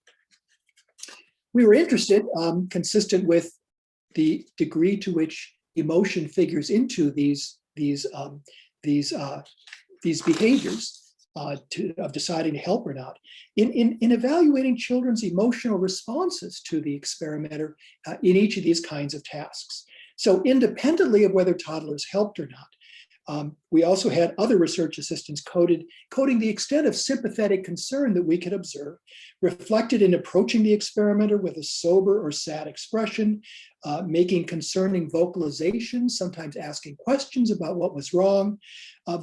We were interested, consistent with the degree to which emotion figures into these behaviors of deciding to help or not, in evaluating children's emotional responses to the experimenter in each of these kinds of tasks. So independently of whether toddlers helped or not, we also had other research assistants coding the extent of sympathetic concern that we could observe, reflected in approaching the experimenter with a sober or sad expression, making concerning vocalizations, sometimes asking questions about what was wrong,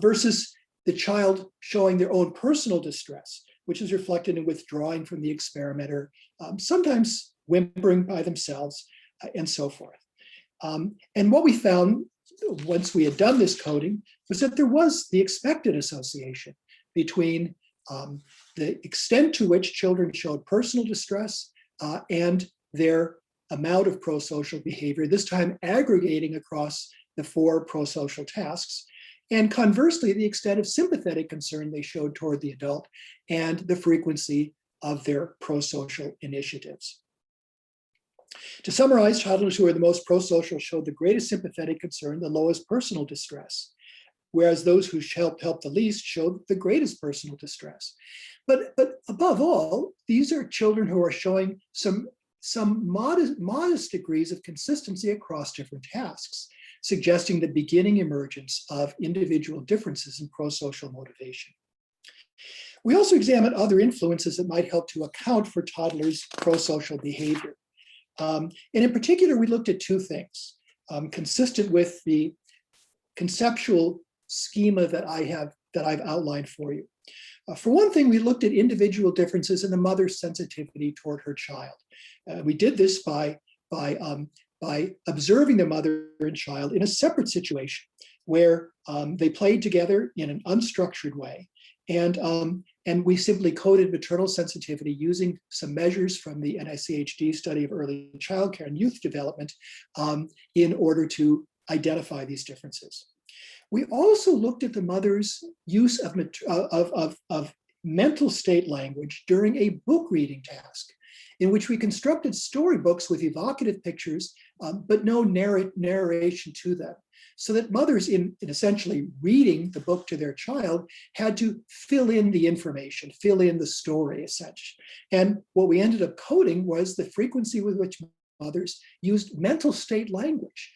versus the child showing their own personal distress, which is reflected in withdrawing from the experimenter, sometimes whimpering by themselves, and so forth. And what we found once we had done this coding was that there was the expected association between the extent to which children showed personal distress and their amount of prosocial behavior, this time aggregating across the 4 prosocial tasks, and conversely, the extent of sympathetic concern they showed toward the adult and the frequency of their prosocial initiatives. To summarize, toddlers who are the most prosocial showed the greatest sympathetic concern, the lowest personal distress, whereas those who helped the least showed the greatest personal distress. But above all, these are children who are showing some modest degrees of consistency across different tasks, suggesting the beginning emergence of individual differences in prosocial motivation. We also examined other influences that might help to account for toddlers' prosocial behavior. And in particular, we looked at 2 things, consistent with the conceptual schema that I've outlined for you. For one thing, we looked at individual differences in the mother's sensitivity toward her child. We did this by observing the mother and child in a separate situation where they played together in an unstructured way. And we simply coded maternal sensitivity using some measures from the NICHD study of early childcare and youth development in order to identify these differences. We also looked at the mother's use of mental state language during a book reading task, in which we constructed storybooks with evocative pictures, but no narration to them, so that mothers in essentially reading the book to their child had to fill in the information, fill in the story as such. And what we ended up coding was the frequency with which mothers used mental state language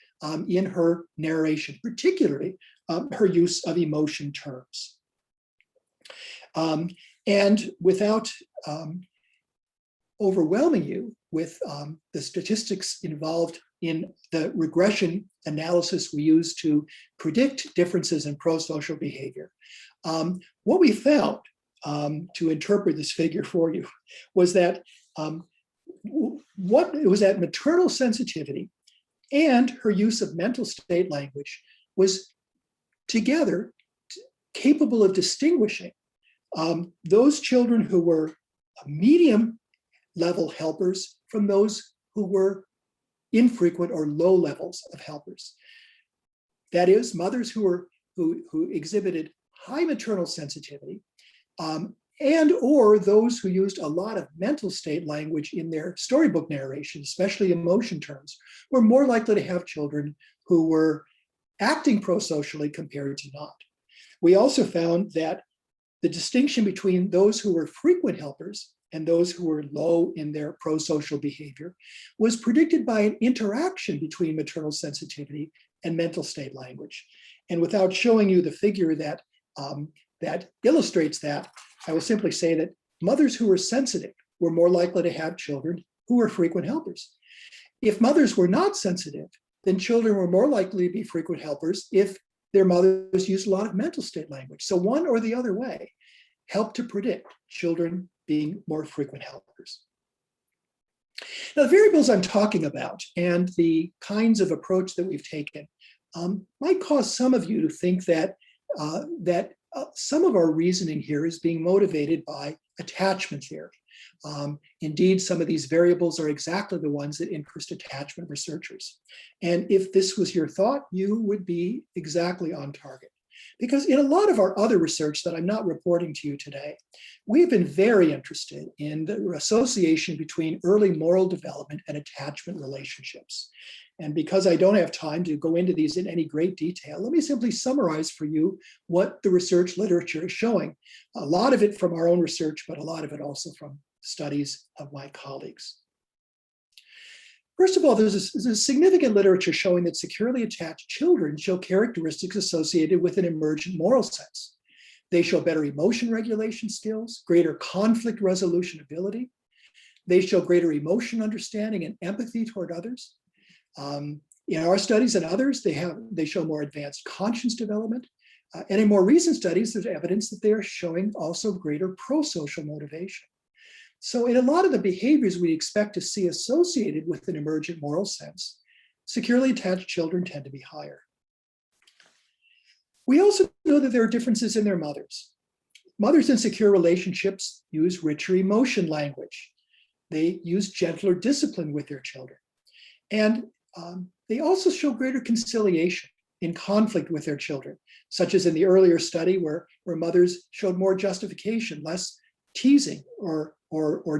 in her narration, particularly her use of emotion terms. And without overwhelming you with the statistics involved in the regression analysis we use to predict differences in prosocial behavior, what we found, to interpret this figure for you, was that what it was that maternal sensitivity and her use of mental state language was together capable of distinguishing those children who were medium level helpers from those who were infrequent or low levels of helpers. That is, mothers who exhibited high maternal sensitivity, and or those who used a lot of mental state language in their storybook narration, especially emotion terms, were more likely to have children who were acting prosocially compared to not. We also found that the distinction between those who were frequent helpers and those who were low in their prosocial behavior was predicted by an interaction between maternal sensitivity and mental state language. And without showing you the figure that illustrates that, I will simply say that mothers who were sensitive were more likely to have children who were frequent helpers. If mothers were not sensitive, then children were more likely to be frequent helpers if their mothers used a lot of mental state language. So one or the other way helped to predict children being more frequent helpers. Now, the variables I'm talking about and the kinds of approach that we've taken might cause some of you to think that some of our reasoning here is being motivated by attachment theory. Indeed, some of these variables are exactly the ones that interest attachment researchers. And if this was your thought, you would be exactly on target. Because in a lot of our other research that I'm not reporting to you today, we've been very interested in the association between early moral development and attachment relationships. And because I don't have time to go into these in any great detail, let me simply summarize for you what the research literature is showing. A lot of it from our own research, but a lot of it also from studies of my colleagues. First of all, there's a significant literature showing that securely attached children show characteristics associated with an emergent moral sense. They show better emotion regulation skills, greater conflict resolution ability. They show greater emotion understanding and empathy toward others. In our studies and others, they show more advanced conscience development. And in more recent studies, there's evidence that they are showing also greater prosocial motivation. So in a lot of the behaviors we expect to see associated with an emergent moral sense, securely attached children tend to be higher. We also know that there are differences in their mothers. Mothers in secure relationships use richer emotion language. They use gentler discipline with their children. And they also show greater conciliation in conflict with their children, such as in the earlier study where mothers showed more justification, less teasing or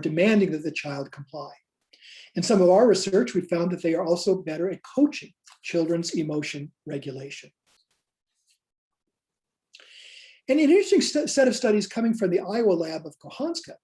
demanding that the child comply. In some of our research, we found that they are also better at coaching children's emotion regulation. And an interesting set of studies coming from the Iowa lab of Kohanska,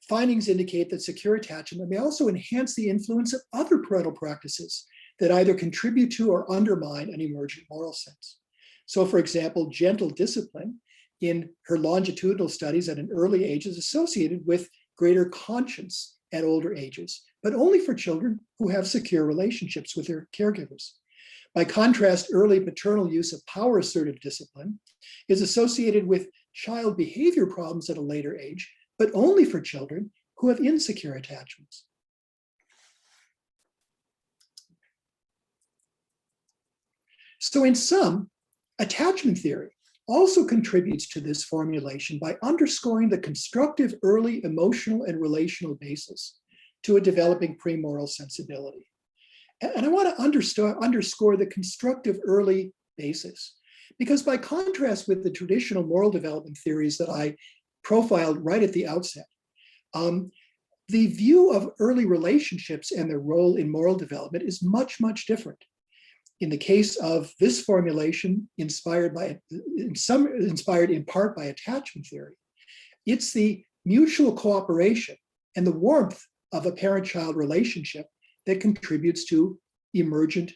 findings indicate that secure attachment may also enhance the influence of other parental practices that either contribute to or undermine an emergent moral sense. So for example, gentle discipline in her longitudinal studies at an early age is associated with greater conscience at older ages, but only for children who have secure relationships with their caregivers. By contrast, early paternal use of power assertive discipline is associated with child behavior problems at a later age, but only for children who have insecure attachments. So in sum, attachment theory also contributes to this formulation by underscoring the constructive early emotional and relational basis to a developing premoral sensibility. And I want to underscore the constructive early basis, because by contrast with the traditional moral development theories that I profiled right at the outset, the view of early relationships and their role in moral development is much, much different. In the case of this formulation, inspired in part by attachment theory, it's the mutual cooperation and the warmth of a parent-child relationship that contributes to emergent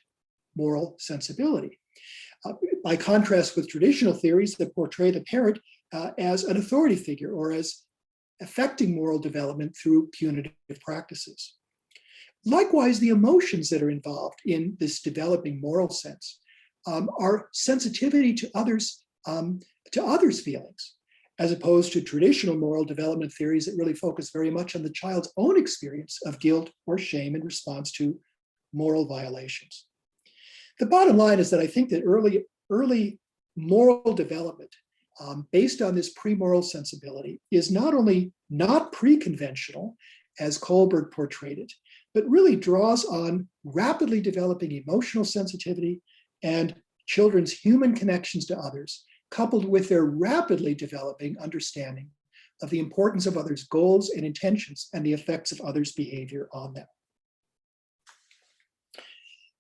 moral sensibility. by contrast with traditional theories that portray the parent as an authority figure or as affecting moral development through punitive practices. Likewise, the emotions that are involved in this developing moral sense are sensitivity to others' feelings, as opposed to traditional moral development theories that really focus very much on the child's own experience of guilt or shame in response to moral violations. The bottom line is that I think that early moral development based on this premoral sensibility is not only not pre-conventional, as Kohlberg portrayed it, but really draws on rapidly developing emotional sensitivity and children's human connections to others, coupled with their rapidly developing understanding of the importance of others' goals and intentions and the effects of others' behavior on them.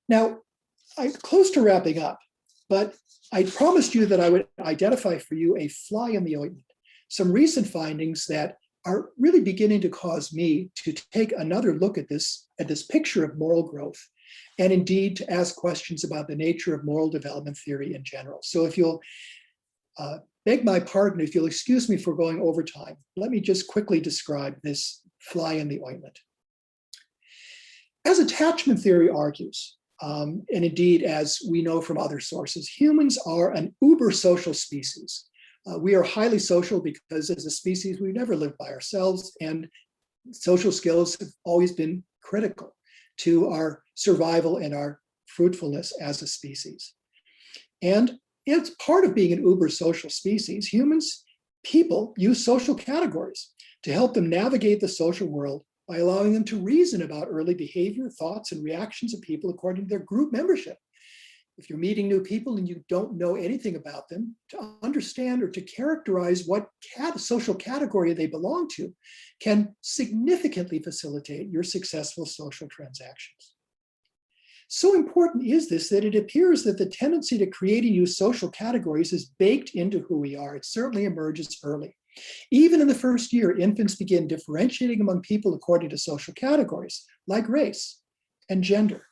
Now, I'm close to wrapping up, but I promised you that I would identify for you a fly in the ointment, some recent findings that are really beginning to cause me to take another look at this picture of moral growth, and indeed to ask questions about the nature of moral development theory in general. So if you'll beg my pardon, if you'll excuse me for going over time, let me just quickly describe this fly in the ointment. As attachment theory argues, and indeed, as we know from other sources, humans are an uber social species. We are highly social because as a species, we never lived by ourselves, and social skills have always been critical to our survival and our fruitfulness as a species. And it's part of being an uber social species. People use social categories to help them navigate the social world by allowing them to reason about early behavior, thoughts, and reactions of people according to their group membership. If you're meeting new people and you don't know anything about them, to understand or to characterize what social category they belong to can significantly facilitate your successful social transactions. So important is this that it appears that the tendency to create and use social categories is baked into who we are. It certainly emerges early. Even in the first year, infants begin differentiating among people according to social categories, like race and gender.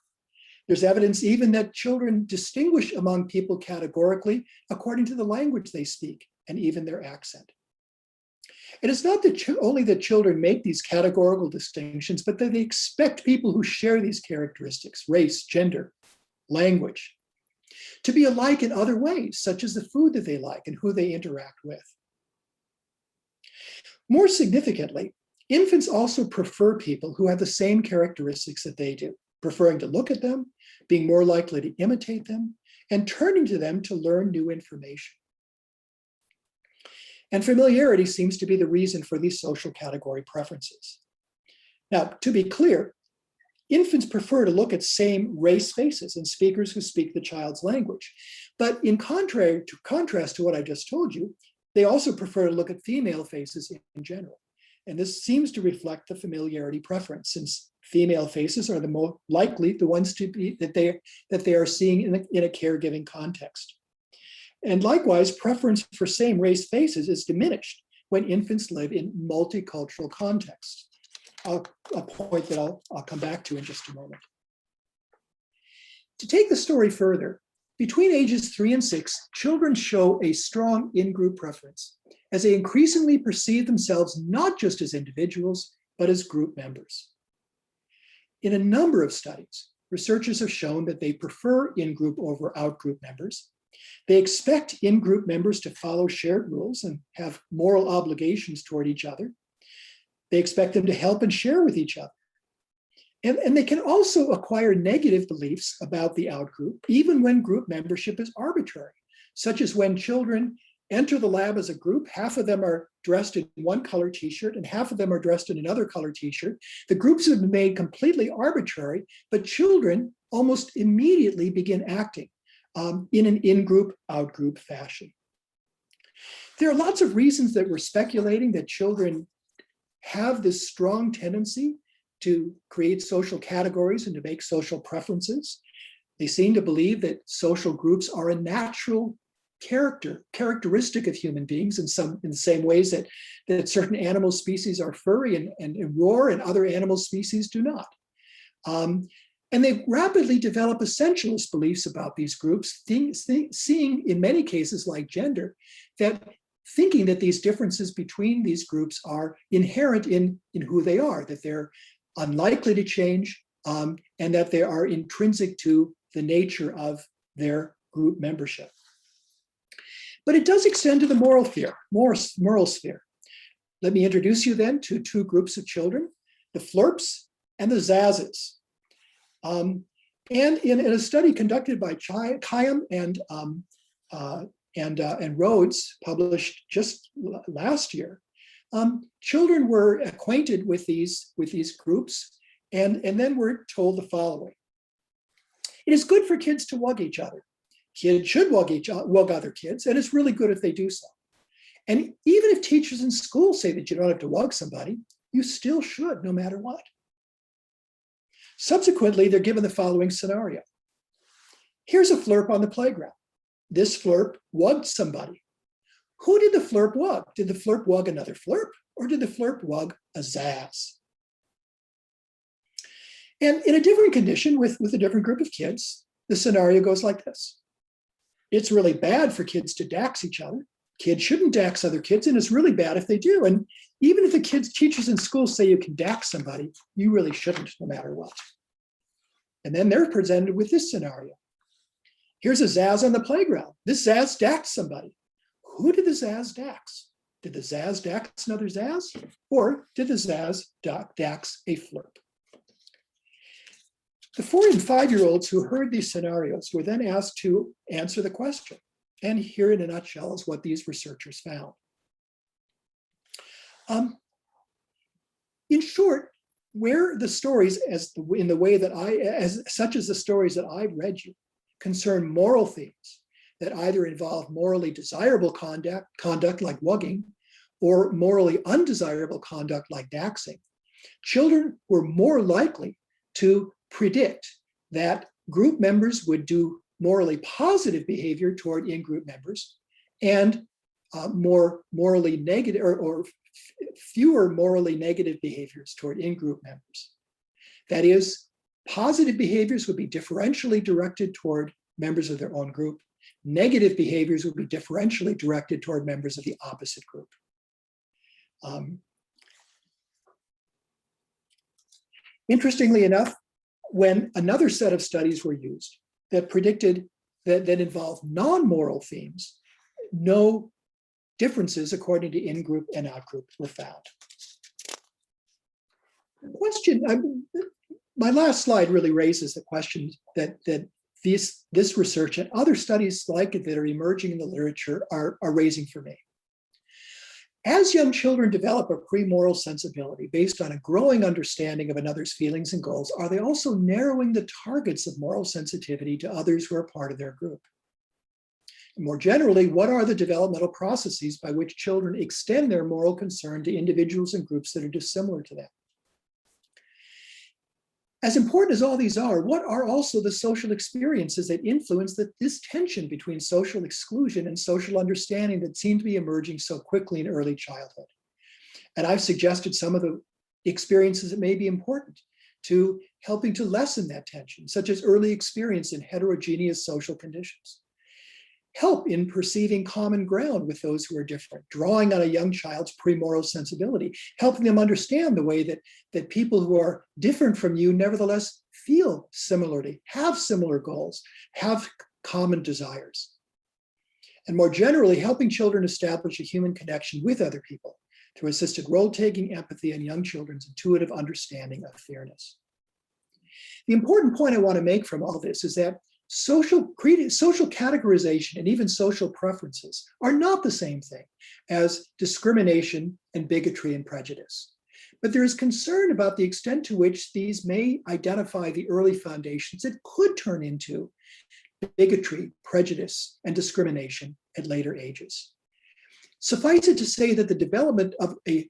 There's evidence even that children distinguish among people categorically according to the language they speak and even their accent. It is not that only that children make these categorical distinctions, but that they expect people who share these characteristics, race, gender, language, to be alike in other ways, such as the food that they like and who they interact with. More significantly, infants also prefer people who have the same characteristics that they do, preferring to look at them, being more likely to imitate them, and turning to them to learn new information. And familiarity seems to be the reason for these social category preferences. Now, to be clear, infants prefer to look at same race faces and speakers who speak the child's language. But in contrast to what I just told you, they also prefer to look at female faces in general. And this seems to reflect the familiarity preference, since female faces are the more likely the ones to be that they are seeing in a caregiving context. And likewise, preference for same race faces is diminished when infants live in multicultural contexts. A point that I'll come back to in just a moment. To take the story further, between ages 3 and 6, children show a strong in-group preference as they increasingly perceive themselves not just as individuals, but as group members. In a number of studies, researchers have shown that they prefer in-group over out-group members. They expect in-group members to follow shared rules and have moral obligations toward each other. They expect them to help and share with each other. And they can also acquire negative beliefs about the out-group, even when group membership is arbitrary, such as when children enter the lab as a group, half of them are dressed in one color t-shirt and half of them are dressed in another color t-shirt. The groups have been made completely arbitrary, but children almost immediately begin acting in an in-group, out-group fashion. There are lots of reasons that we're speculating that children have this strong tendency to create social categories and to make social preferences. They seem to believe that social groups are a natural characteristic of human beings in the same ways that certain animal species are furry and roar and other animal species do not. And they rapidly develop essentialist beliefs about these groups, seeing in many cases like gender, that thinking that these differences between these groups are inherent in who they are, that they're unlikely to change, and that they are intrinsic to the nature of their group membership. But it does extend to the moral sphere. Let me introduce you then to two groups of children, the flirps and the zazzes. And in a study conducted by Kayam and Rhodes, published just last year, children were acquainted with these groups, and then were told the following: it is good for kids to wug each other. Kids should wug other kids, and it's really good if they do so. And even if teachers in school say that you don't have to wug somebody, you still should, no matter what. Subsequently, they're given the following scenario. Here's a flirp on the playground. This flirp wugged somebody. Who did the flirp wug? Did the flirp wug another flirp, or did the flirp wug a zazz? And in a different condition with a different group of kids, the scenario goes like this. It's really bad for kids to dax each other. Kids shouldn't dax other kids, and it's really bad if they do. And even if the teachers in school say you can dax somebody, you really shouldn't, no matter what. And then they're presented with this scenario. Here's a zazz on the playground. This zazz daxed somebody. Who did the zazz dax? Did the zazz dax another zazz? Or did the zazz dax a flirp? The 4 and 5-year-olds who heard these scenarios were then asked to answer the question. And here in a nutshell is what these researchers found. In short, where the stories, such as the stories that I've read you, concern moral themes that either involve morally desirable conduct like wugging, or morally undesirable conduct like daxing, children were more likely to predict that group members would do morally positive behavior toward in-group members, and more morally negative or fewer morally negative behaviors toward in-group members. That is, positive behaviors would be differentially directed toward members of their own group. Negative behaviors would be differentially directed toward members of the opposite group. Interestingly enough, when another set of studies were used that predicted that involved non-moral themes, no differences according to in-group and out-group were found. The question, my last slide really raises the question that this research and other studies like it that are emerging in the literature are raising for me. As young children develop a premoral sensibility based on a growing understanding of another's feelings and goals, are they also narrowing the targets of moral sensitivity to others who are part of their group? And more generally, what are the developmental processes by which children extend their moral concern to individuals and groups that are dissimilar to them? As important as all these are, what are also the social experiences that influence this tension between social exclusion and social understanding that seem to be emerging so quickly in early childhood? And I've suggested some of the experiences that may be important to helping to lessen that tension, such as early experience in heterogeneous social conditions. Help in perceiving common ground with those who are different, drawing on a young child's premoral sensibility, helping them understand the way that people who are different from you nevertheless feel similarly, have similar goals, have common desires. And more generally, helping children establish a human connection with other people through assisted role-taking, empathy, and young children's intuitive understanding of fairness. The important point I want to make from all this is that social categorization and even social preferences are not the same thing as discrimination and bigotry and prejudice. But there is concern about the extent to which these may identify the early foundations that could turn into bigotry, prejudice, and discrimination at later ages. Suffice it to say that the development of a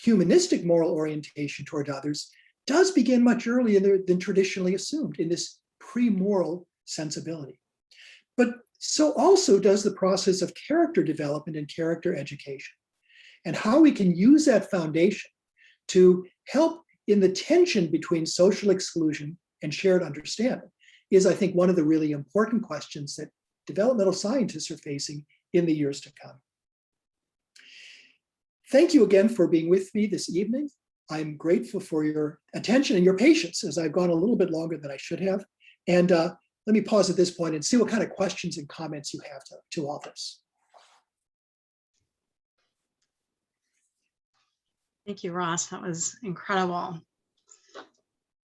humanistic moral orientation toward others does begin much earlier than traditionally assumed in this premoral sensibility. But so also does the process of character development and character education, and how we can use that foundation to help in the tension between social exclusion and shared understanding is, I think, one of the really important questions that developmental scientists are facing in the years to come. Thank you again for being with me this evening. I'm grateful for your attention and your patience as I've gone a little bit longer than I should have. And let me pause at this point and see what kind of questions and comments you have to all this. Thank you, Ross. That was incredible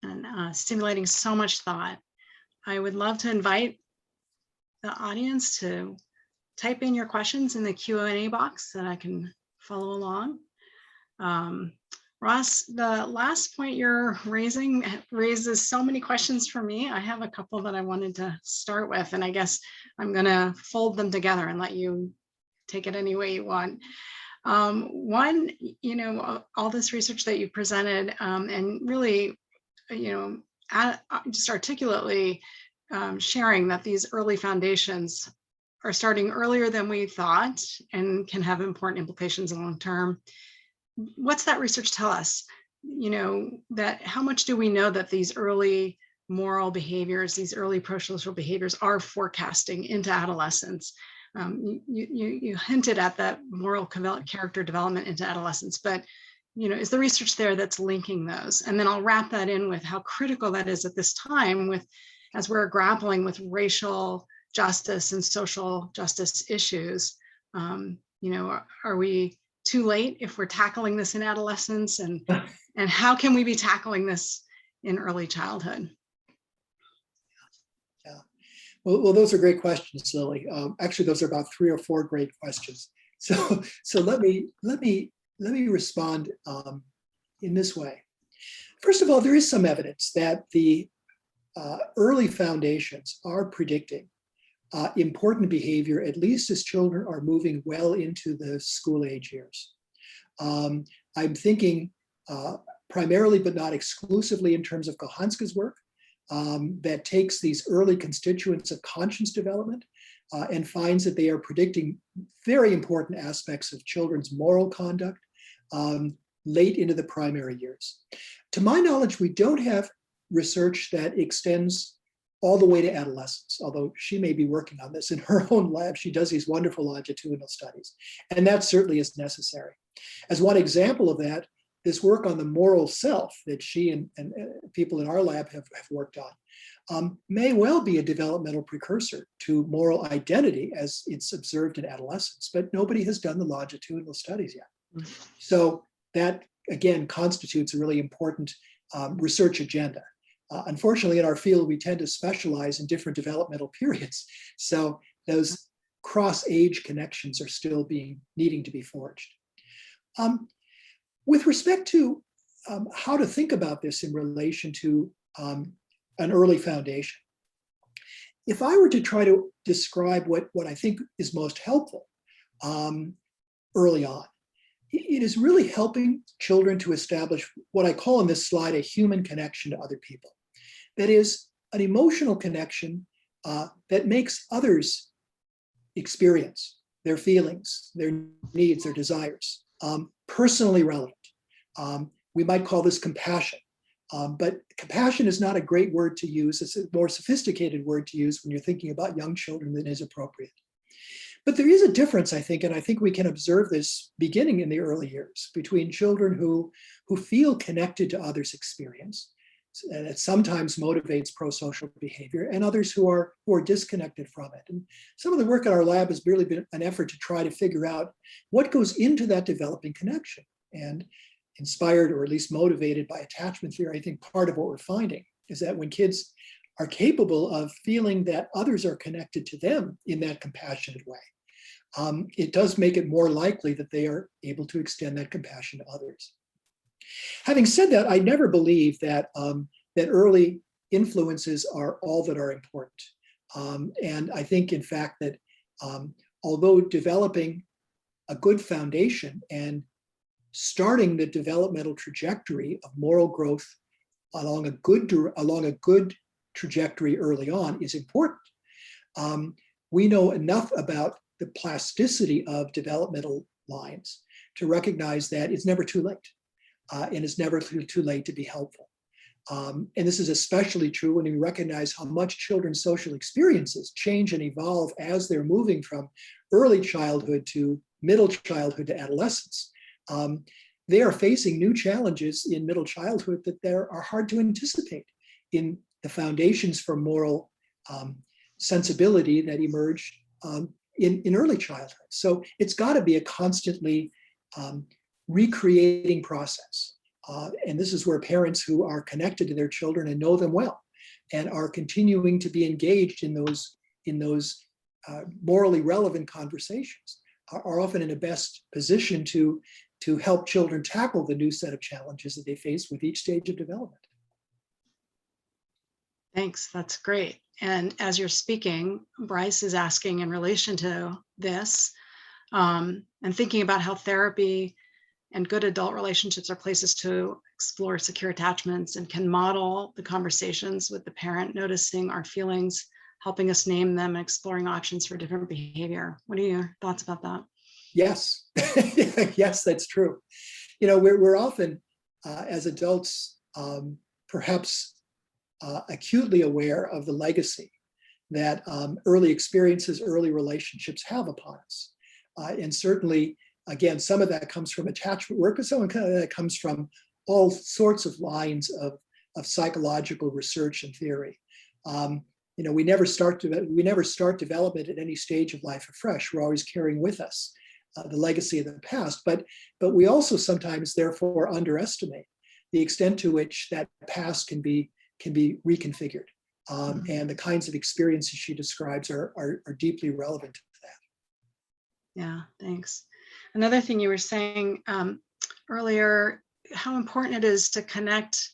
and stimulating so much thought. I would love to invite the audience to type in your questions in the Q&A box so that I can follow along. Ross, the last point you're raising raises so many questions for me. I have a couple that I wanted to start with, and I guess I'm going to fold them together and let you take it any way you want. One, all this research that you presented and really, just articulately sharing that these early foundations are starting earlier than we thought and can have important implications long term. What's that research tell us? That how much do we know that these early moral behaviors, these early prosocial behaviors are forecasting into adolescence? You hinted at that moral character development into adolescence, but is the research there that's linking those? And then I'll wrap that in with how critical that is at this time as we're grappling with racial justice and social justice issues. Are we too late if we're tackling this in adolescence, and how can we be tackling this in early childhood? Yeah, well, those are great questions, Lily. Actually, those are about 3 or 4 great questions. So let me respond in this way. First of all, there is some evidence that the early foundations are predicting important behavior, at least as children are moving well into the school age years. I'm thinking primarily, but not exclusively, in terms of Kohanska's work that takes these early constituents of conscience development and finds that they are predicting very important aspects of children's moral conduct late into the primary years. To my knowledge, we don't have research that extends all the way to adolescence, although she may be working on this in her own lab. She does these wonderful longitudinal studies, and that certainly is necessary. As one example of that, this work on the moral self that she and people in our lab have worked on may well be a developmental precursor to moral identity as it's observed in adolescence, but nobody has done the longitudinal studies yet. So that, again, constitutes a really important research agenda. Unfortunately, in our field, we tend to specialize in different developmental periods. So those cross-age connections are still needing to be forged. With respect to how to think about this in relation to an early foundation, if I were to try to describe what I think is most helpful early on, it is really helping children to establish what I call in this slide a human connection to other people. That is, an emotional connection that makes others experience their feelings, their needs, their desires, personally relevant. We might call this compassion, but compassion is not a great word to use. It's a more sophisticated word to use when you're thinking about young children than is appropriate. But there is a difference, I think, and I think we can observe this beginning in the early years between children who feel connected to others' experience, and it sometimes motivates prosocial behavior, and others who are disconnected from it. And some of the work at our lab has really been an effort to try to figure out what goes into that developing connection. And inspired, or at least motivated by attachment theory, I think part of what we're finding is that when kids are capable of feeling that others are connected to them in that compassionate way, it does make it more likely that they are able to extend that compassion to others. Having said that, I never believe that that early influences are all that are important. And I think, in fact, that although developing a good foundation and starting the developmental trajectory of moral growth along a good trajectory early on is important, we know enough about the plasticity of developmental lines to recognize that it's never too late. And it's never too late to be helpful. And this is especially true when we recognize how much children's social experiences change and evolve as they're moving from early childhood to middle childhood to adolescence. They are facing new challenges in middle childhood that are hard to anticipate in the foundations for moral sensibility that emerge in early childhood. So it's got to be a constantly recreating process. And this is where parents who are connected to their children and know them well and are continuing to be engaged in those morally relevant conversations are often in the best position to help children tackle the new set of challenges that they face with each stage of development. Thanks, that's great. And as you're speaking, Bryce is asking in relation to this and thinking about how therapy and good adult relationships are places to explore secure attachments and can model the conversations with the parent, noticing our feelings, helping us name them, and exploring options for different behavior. What are your thoughts about that? Yes, yes, that's true. You know, we're often, as adults, perhaps acutely aware of the legacy that early experiences, early relationships have upon us. And certainly, again, some of that comes from attachment work, but some of that comes from all sorts of lines of psychological research and theory. You know, we never start development at any stage of life afresh. We're always carrying with us the legacy of the past, but we also sometimes therefore underestimate the extent to which that past can be reconfigured. And the kinds of experiences she describes are deeply relevant to that. Yeah, thanks. Another thing you were saying earlier, how important it is to connect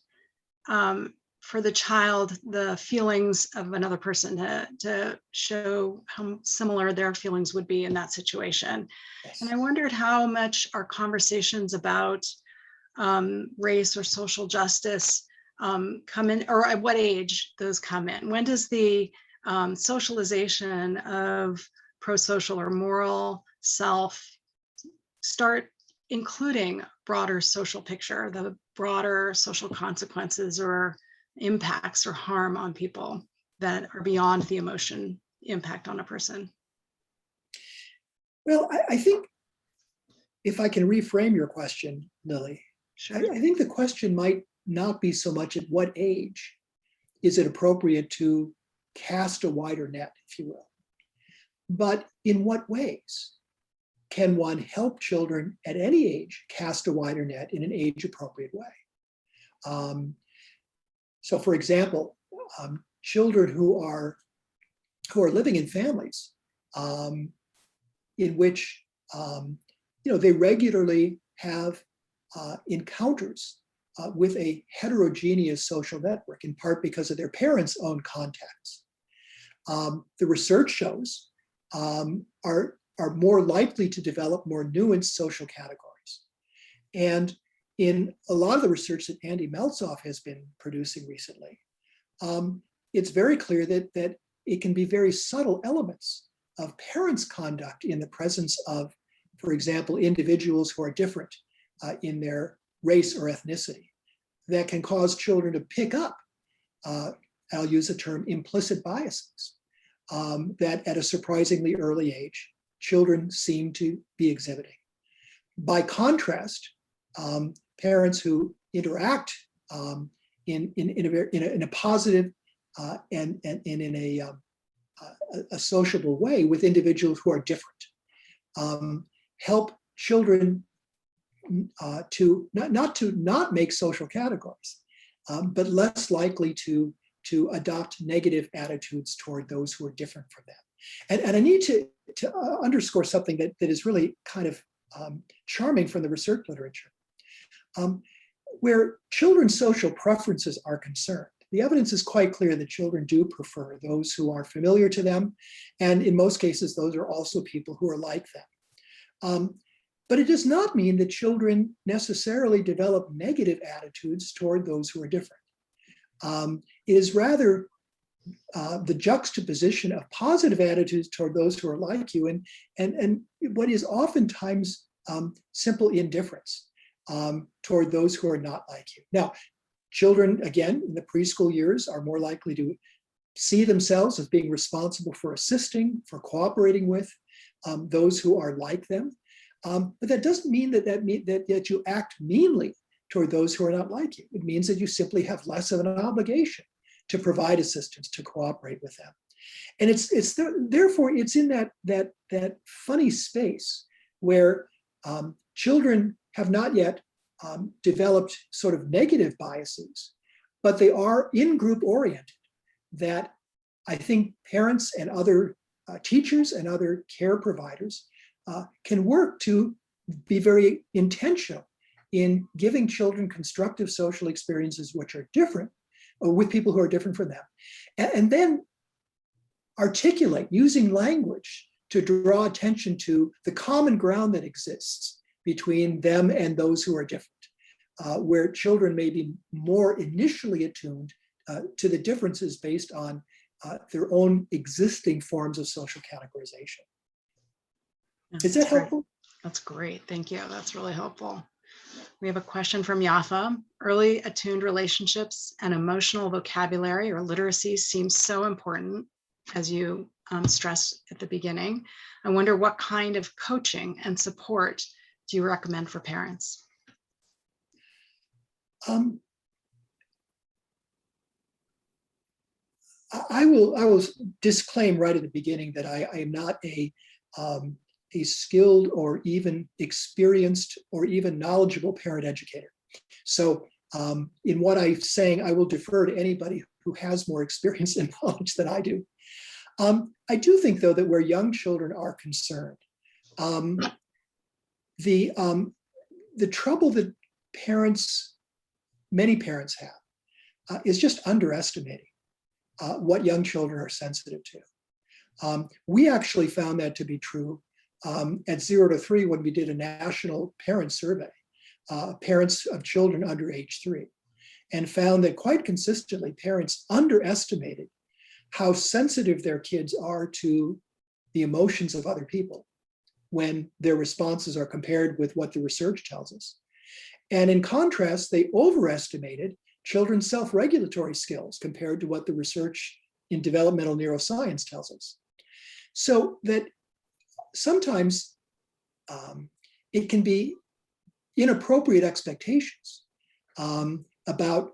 for the child the feelings of another person, to show how similar their feelings would be in that situation. Yes. And I wondered how much our conversations about race or social justice come in, or at what age those come in. When does the socialization of prosocial or moral self start including broader social picture, the broader social consequences or impacts or harm on people that are beyond the emotion impact on a person? Well, I think if I can reframe your question, Lily, Sure. I think the question might not be so much at what age is it appropriate to cast a wider net, if you will, but in what ways can one help children at any age cast a wider net in an age-appropriate way? So, for example, children who are living in families in which they regularly have encounters with a heterogeneous social network, in part because of their parents' own contacts. The research shows are more likely to develop more nuanced social categories. And in a lot of the research that Andy Meltzoff has been producing recently, it's very clear that it can be very subtle elements of parents' conduct in the presence of, for example, individuals who are different in their race or ethnicity that can cause children to pick up, I'll use the term implicit biases, that at a surprisingly early age, children seem to be exhibiting. By contrast, parents who interact in a positive and in a sociable way with individuals who are different, help children to not make social categories, but less likely to adopt negative attitudes toward those who are different from them. And I need to underscore something that is really kind of charming from the research literature. Where children's social preferences are concerned, the evidence is quite clear that children do prefer those who are familiar to them. And in most cases, those are also people who are like them. But it does not mean that children necessarily develop negative attitudes toward those who are different. It is rather the juxtaposition of positive attitudes toward those who are like you and what is oftentimes simple indifference toward those who are not like you. Now, Children, again, in the preschool years are more likely to see themselves as being responsible for assisting, for cooperating with those who are like them. But that doesn't mean that you act meanly toward those who are not like you. It means that you simply have less of an obligation to provide assistance, to cooperate with them. And therefore it's in that funny space where children have not yet developed sort of negative biases, but they are in-group oriented, that I think parents and other teachers and other care providers can work to be very intentional in giving children constructive social experiences which are different, or with people who are different from them, and then articulate using language to draw attention to the common ground that exists between them and those who are different, where children may be more initially attuned to the differences based on their own existing forms of social categorization. Is that helpful? That's great. Thank you. That's really helpful. We have a question from Yafa. Early attuned relationships and emotional vocabulary or literacy seems so important, as you stressed at the beginning. I wonder what kind of coaching and support do you recommend for parents? I will disclaim right at the beginning that I am not a skilled or even experienced or even knowledgeable parent educator. So in what I'm saying, I will defer to anybody who has more experience and knowledge than I do. I do think, though, that where young children are concerned, the trouble that many parents have is just underestimating what young children are sensitive to. We actually found that to be true at 0 to 3 when we did a national parent survey, parents of children under age 3, and found that quite consistently parents underestimated how sensitive their kids are to the emotions of other people when their responses are compared with what the research tells us. And in contrast, they overestimated children's self-regulatory skills compared to what the research in developmental neuroscience tells us. So that sometimes it can be inappropriate expectations about,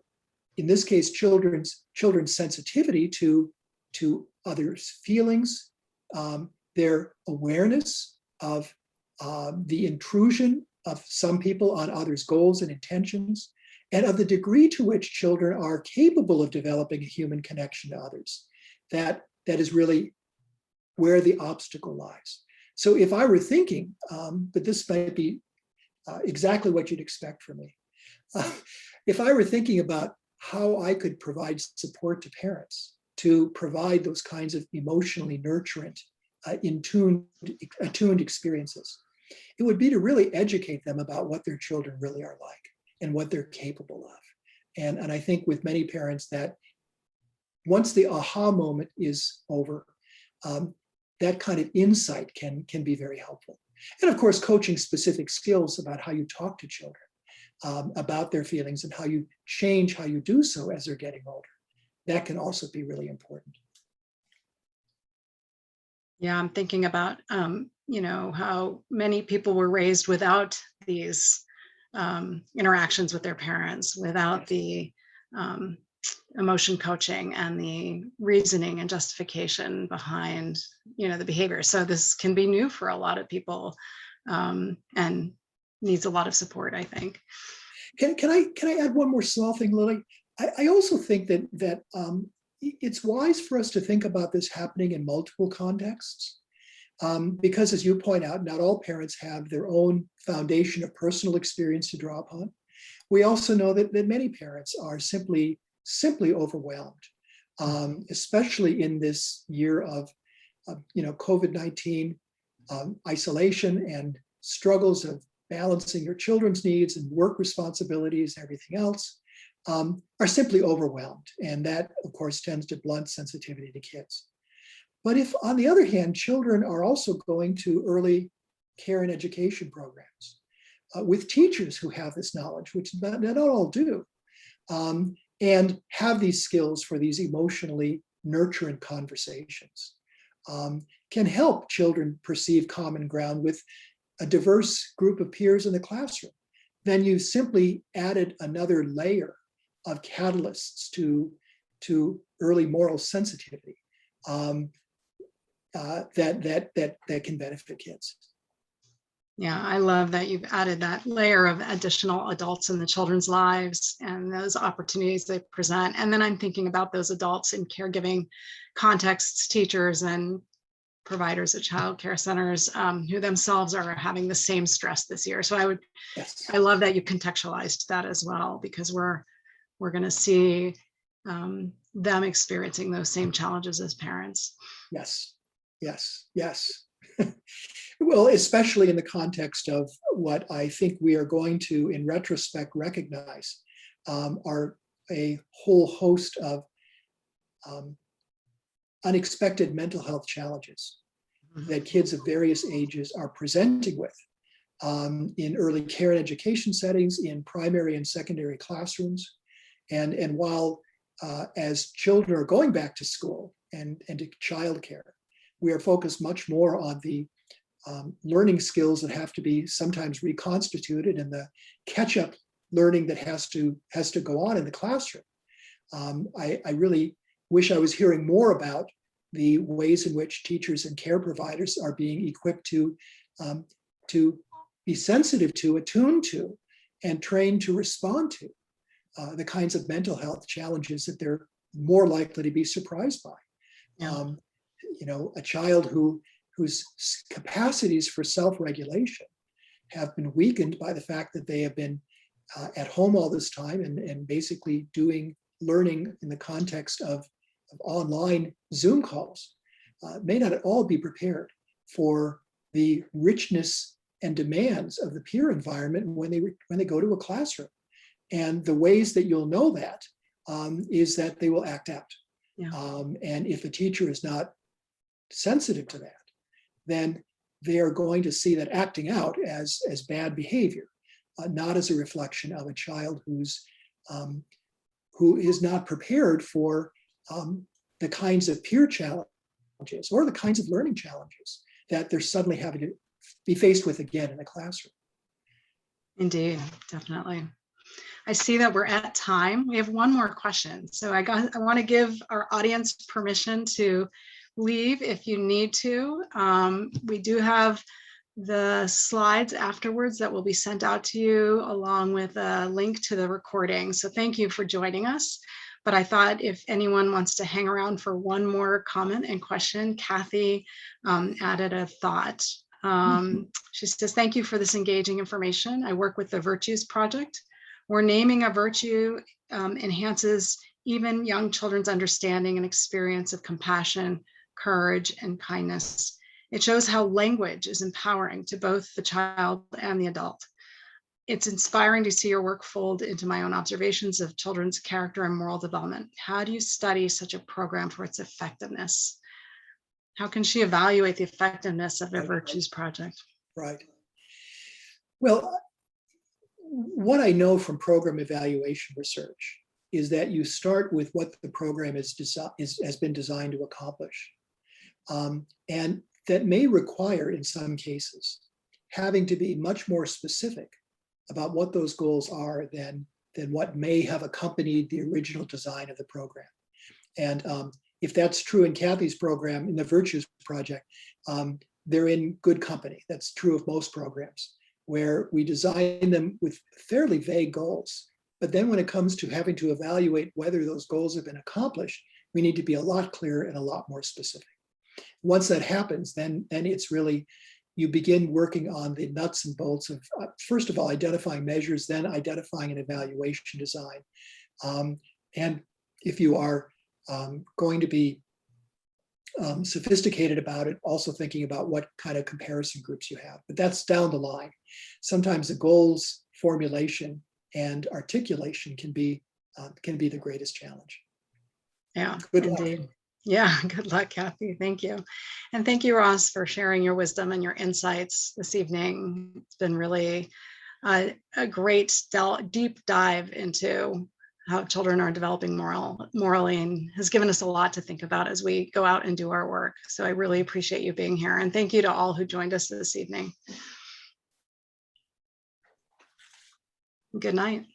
in this case, children's sensitivity to others' feelings, their awareness of the intrusion of some people on others' goals and intentions, and of the degree to which children are capable of developing a human connection to others. That is really where the obstacle lies. So if I were thinking, but this might be exactly what you'd expect from me, if I were thinking about how I could provide support to parents to provide those kinds of emotionally nurturant, attuned experiences, it would be to really educate them about what their children really are like and what they're capable of. And I think with many parents that once the aha moment is over, that kind of insight can be very helpful. And of course, coaching specific skills about how you talk to children, about their feelings and how you change how you do so as they're getting older. That can also be really important. Yeah, I'm thinking about, how many people were raised without these interactions with their parents, without the emotion coaching and the reasoning and justification behind, the behavior. So this can be new for a lot of people and needs a lot of support, I think. Can I add one more small thing, Lily? I also think that it's wise for us to think about this happening in multiple contexts, because as you point out, not all parents have their own foundation of personal experience to draw upon. We also know that many parents are simply overwhelmed, especially in this year of COVID-19 isolation and struggles of balancing your children's needs and work responsibilities and everything else, are simply overwhelmed. And that, of course, tends to blunt sensitivity to kids. But if, on the other hand, children are also going to early care and education programs with teachers who have this knowledge, which not all do, and have these skills for these emotionally nurturing conversations, can help children perceive common ground with a diverse group of peers in the classroom. Then you simply added another layer of catalysts to early moral sensitivity that can benefit kids. Yeah, I love that you've added that layer of additional adults in the children's lives and those opportunities they present. And then I'm thinking about those adults in caregiving contexts, teachers and providers at child care centers who themselves are having the same stress this year. So I love that you contextualized that as well, because we're going to see them experiencing those same challenges as parents. Yes. Well, especially in the context of what I think we are going to, in retrospect, recognize are a whole host of unexpected mental health challenges that kids of various ages are presenting with in early care and education settings, in primary and secondary classrooms. And while as children are going back to school and to childcare, we are focused much more on the learning skills that have to be sometimes reconstituted and the catch-up learning that has to go on in the classroom. I really wish I was hearing more about the ways in which teachers and care providers are being equipped to be sensitive to, attuned to, and trained to respond to the kinds of mental health challenges that they're more likely to be surprised by. Yeah. A child whose capacities for self-regulation have been weakened by the fact that they have been at home all this time and basically doing learning in the context of online Zoom calls, may not at all be prepared for the richness and demands of the peer environment when they go to a classroom. And the ways that you'll know that is that they will act out. Yeah. And if a teacher is not sensitive to that, then they are going to see that acting out as bad behavior, not as a reflection of a child who is not prepared for the kinds of peer challenges or the kinds of learning challenges that they're suddenly having to be faced with again in the classroom. Indeed, definitely. I see that we're at time. We have one more question. So I want to give our audience permission to leave if you need to. We do have the slides afterwards that will be sent out to you along with a link to the recording. So thank you for joining us. But I thought if anyone wants to hang around for one more comment and question, Kathy added a thought. She says, thank you for this engaging information. I work with the Virtues Project, where naming a virtue enhances even young children's understanding and experience of compassion, courage, and kindness. It shows how language is empowering to both the child and the adult. It's inspiring to see your work fold into my own observations of children's character and moral development. How do you study such a program for its effectiveness? How can she evaluate the effectiveness of a Virtues Project? Right. Well, what I know from program evaluation research is that you start with what the program has been designed to accomplish. And that may require, in some cases, having to be much more specific about what those goals are than what may have accompanied the original design of the program. And if that's true in Kathy's program, in the Virtues Project, they're in good company. That's true of most programs, where we design them with fairly vague goals. But then when it comes to having to evaluate whether those goals have been accomplished, we need to be a lot clearer and a lot more specific. Once that happens, then it's really, you begin working on the nuts and bolts of, first of all, identifying measures, then identifying an evaluation design. And if you are going to be sophisticated about it, also thinking about what kind of comparison groups you have. But that's down the line. Sometimes the goals formulation and articulation can be the greatest challenge. Yeah, Good indeed. luck. Yeah, good luck, Kathy. Thank you. And thank you, Ross, for sharing your wisdom and your insights this evening. It's been really a great deep dive into how children are developing morally, and has given us a lot to think about as we go out and do our work. So I really appreciate you being here, and thank you to all who joined us this evening. Good night.